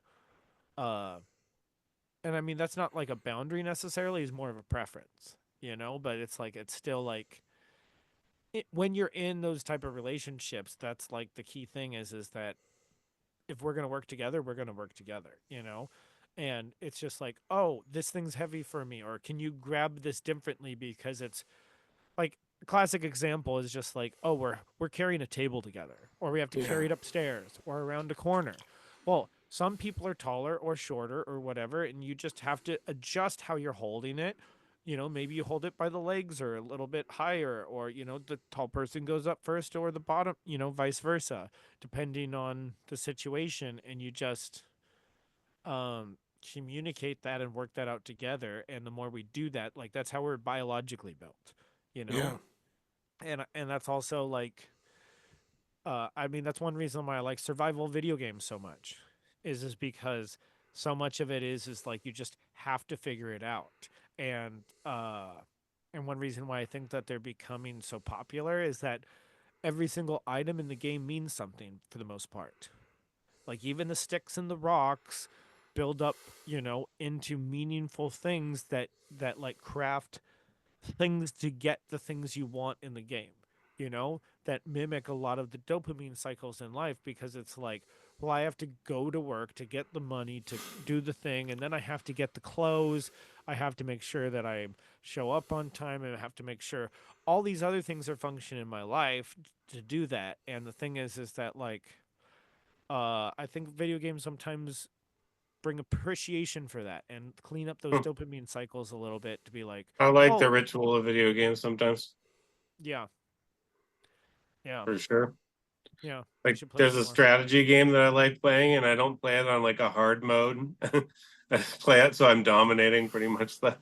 uh and I mean, that's not like a boundary necessarily, is more of a preference, but it's like, it's still like, when you're in those type of relationships, that's like the key thing is that if we're going to work together, we're going to work together. And it's just like, oh, this thing's heavy for me, or can you grab this differently, because it's like, a classic example is just like, oh, we're carrying a table together, or we have to carry Yeah. it upstairs or around a corner. Well, some people are taller or shorter or whatever, and you just have to adjust how you're holding it. Maybe you hold it by the legs or a little bit higher, or the tall person goes up first, or the bottom, vice versa, depending on the situation. And you just communicate that and work that out together. And the more we do that, like, that's how we're biologically built, you know Yeah. and that's also like, I mean, that's one reason why I like survival video games so much, is because so much of it is like, you just have to figure it out. And one reason why I think that they're becoming so popular is that every single item in the game means something for the most part. Like, even the sticks and the rocks build up, into meaningful things that like craft things to get the things you want in the game, that mimic a lot of the dopamine cycles in life, because it's like, well, I have to go to work to get the money to do the thing, and then I have to get the clothes. I have to make sure that I show up on time, and I have to make sure all these other things are functioning in my life to do that. And the thing is that, like, I think video games sometimes bring appreciation for that and clean up those Hmm. dopamine cycles a little bit, to be like, I like the oh, ritual of video games sometimes, yeah, yeah, for sure. yeah. We Like should play there's some a more. strategy game that I like playing, and I don't play it on like a hard mode. I play it so I'm dominating pretty much the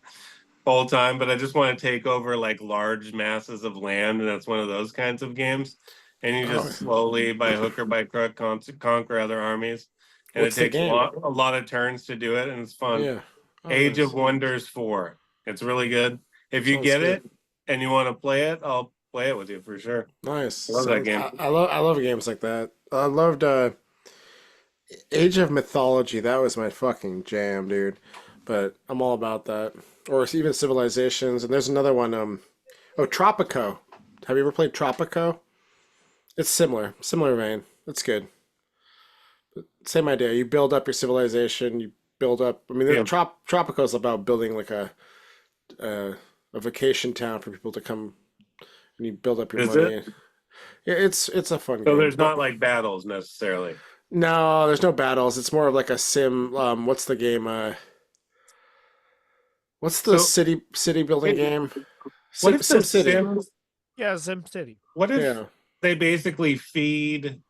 whole time, but I just want to take over like large masses of land, and that's one of those kinds of games. And you Oh, just slowly, by hook or by crook, conquer other armies, and it what's the takes game? a lot of turns to do it, and it's fun. Yeah. Oh, Age of nice. Wonders 4. It's really good. If you Sounds get good. it and you want to play it, I'll play it with you for sure. Nice. I love that Sounds. game. I love games like that. I loved Age of Mythology. That was my fucking jam, dude. But I'm all about that. Or even Civilizations. And there's another one. Oh, Tropico. Have you ever played Tropico? It's similar vein. It's good. Same idea. You build up your civilization. You build up. I mean, Yeah. Tropico is about building like a vacation town for people to come, and you build up your Is money. it? Yeah, it's a fun So game. there's not like battles necessarily. No, there's no battles. It's more of like a sim. What's the game? What's the So city building it, game? what if the Sim City. Sims, Yeah, SimCity. what if Yeah. they basically feed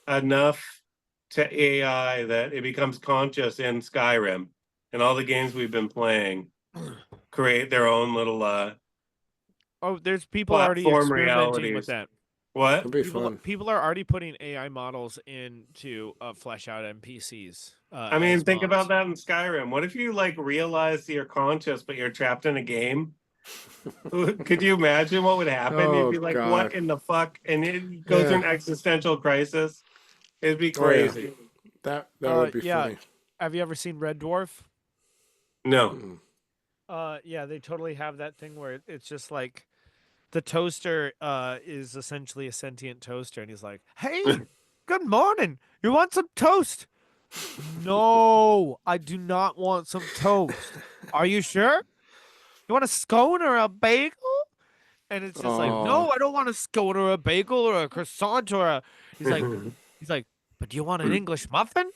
enough to AI that it becomes conscious in Skyrim, and all the games we've been playing create their own little Oh, there's people already platform experimenting with realities. that. What? That'd be People fun. people are already putting AI models in to flesh out NPCs I mean, as think about mods. that in Skyrim. What if you like realize you're conscious, but you're trapped in a game? Could you imagine what would happen? You'd Oh be like, God. what in the fuck? And it goes through an Yeah. existential crisis. It'd be Oh yeah. crazy. That would be Yeah. funny. Have you ever seen Red Dwarf? No. Mm. Yeah, they totally have that thing where it's just like, the toaster is essentially a sentient toaster, and he's like, "Hey, good morning. You want some toast?" No, I do not want some toast. Are you sure? You want a scone or a bagel? And it's just like, Oh. no, I don't want a scone or a bagel or a croissant or a. He's like, but do you want an English muffin?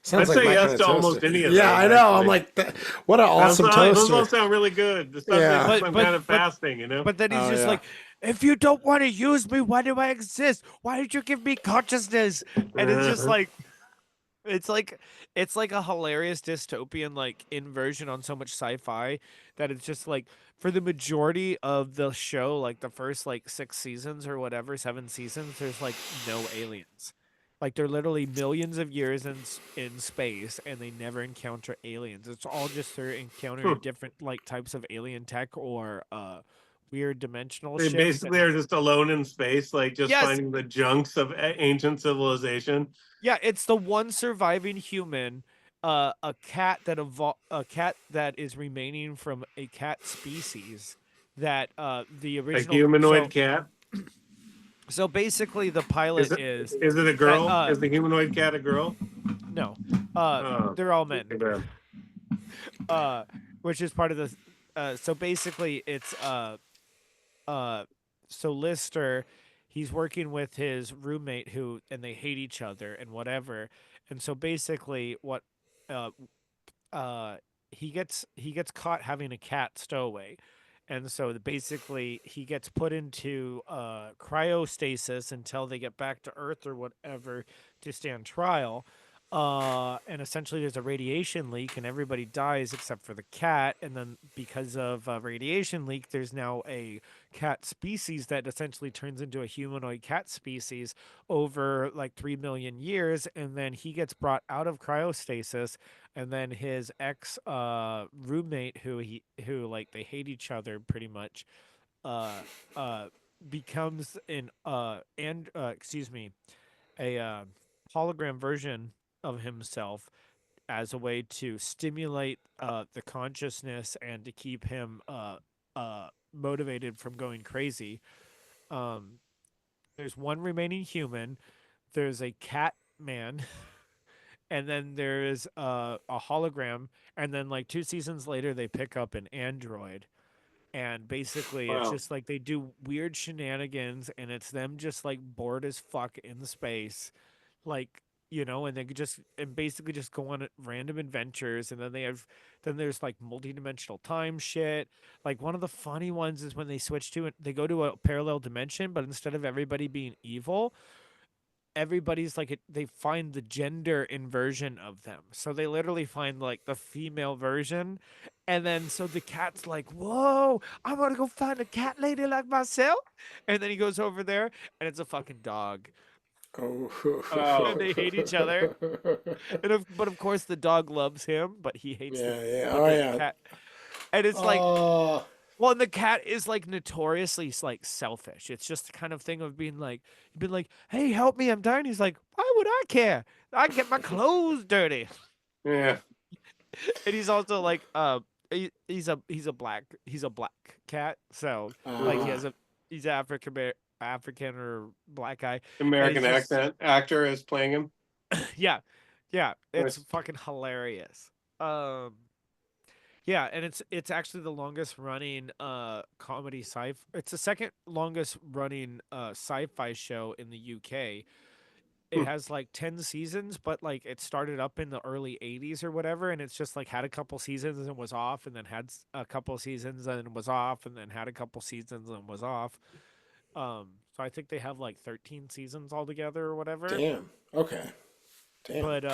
Sounds I'd like say my yes kind to of almost toaster. any of Yeah, those, I know. I'm actually. like, what an awesome Those all toaster. sound really good, especially Yeah. since But- I'm but- kind of but- fasting, you know? But then he's Oh, just yeah. like, if you don't want to use me, why do I exist? Why did you give me consciousness? And it's just like, it's like a hilarious dystopian like inversion on so much sci-fi that it's just like, for the majority of the show, like the first like 6 seasons or whatever, 7 seasons, there's like no aliens. Like they're literally millions of years in space, and they never encounter aliens. It's all just they're encountering Hmm. different like types of alien tech or weird dimensional They ships. basically are just alone in space, like just Yes, finding the junks of ancient civilization. yeah, it's the one surviving human, a cat that is remaining from a cat species that the A original. humanoid cat. So basically, the Is pilot it is is it a that girl? Is the humanoid cat a girl? no, Oh, they're all men. too bad. Uh, which is part of the. So basically, it's so Lister, he's working with his roommate who, and they hate each other and whatever, and so basically, what, uh, uh, he gets caught having a cat stowaway, and so basically he gets put into cryostasis until they get back to Earth or whatever to stand trial. And essentially there's a radiation leak and everybody dies except for the cat, and then because of a radiation leak there's now a cat species that essentially turns into a humanoid cat species over like 3 million years, and then he gets brought out of cryostasis, and then his ex roommate who like they hate each other pretty much, uh uh becomes an and excuse me, a hologram version of himself as a way to stimulate the consciousness and to keep him motivated from going crazy. um there's one remaining human, there's a cat man, and then there's a hologram, and then like 2 seasons later they pick up an android, and basically it's Wow. just like they do weird shenanigans, and it's them just like bored as fuck in space, like, and they could just and basically just go on random adventures, and then then there's like multi-dimensional time shit. Like one of the funny ones is when they switch to it, they go to a parallel dimension, but instead of everybody being evil, everybody's like they find the gender inversion of them, so they literally find like the female version, and then so the cat's like, whoa, I'm gonna go find a cat lady like myself, and then he goes over there and it's a fucking dog, Oh. and they hate each other, but of course the dog loves him, but he hates Yeah, yeah. but Oh, the yeah. cat, and it's like, Oh, well, and the cat is like notoriously like selfish. It's just the kind of thing of being like, you've been like, "Hey, help me, I'm dying." He's like, "Why would I care? I get my clothes dirty." Yeah. And he's also like, he's a black cat, so like uh, he's African or black guy, and American he's just accent actor is playing him. yeah, yeah, it's Nice. fucking hilarious. Um, Yeah, and it's actually the longest running comedy sci. It's the second longest running sci-fi show in the UK. It Hmm. has like 10 seasons, but like it started up in the early 80s or whatever, and it's just like had a couple seasons and was off, and then had a couple seasons and was off, and then had a couple seasons and was off. So I think they have like 13 seasons altogether or whatever. damn. Okay. Damn. But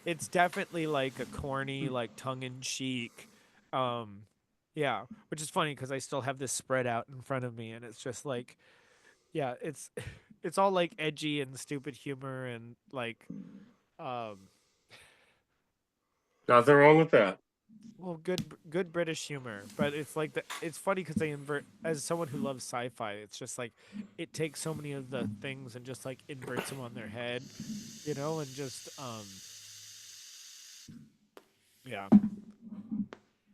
it's definitely like a corny, like tongue-in-cheek, um yeah, which is funny because I still have this spread out in front of me, and it's just like, yeah, it's it's all like edgy and stupid humor and like, um Nothing wrong with that. well, good British humor, but it's like it's funny because they invert, as someone who loves sci-fi, it's just like it takes so many of the things and just like inverts them on their head, and just yeah.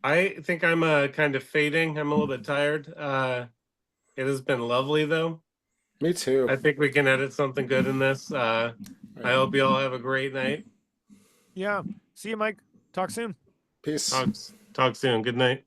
I think I'm kind of fading. I'm a little bit tired. It has been lovely though. Me too. I think we can edit something good in this. I hope you all have a great night. Yeah. See you, Mike. Talk soon. Peace. Talk soon. Good night.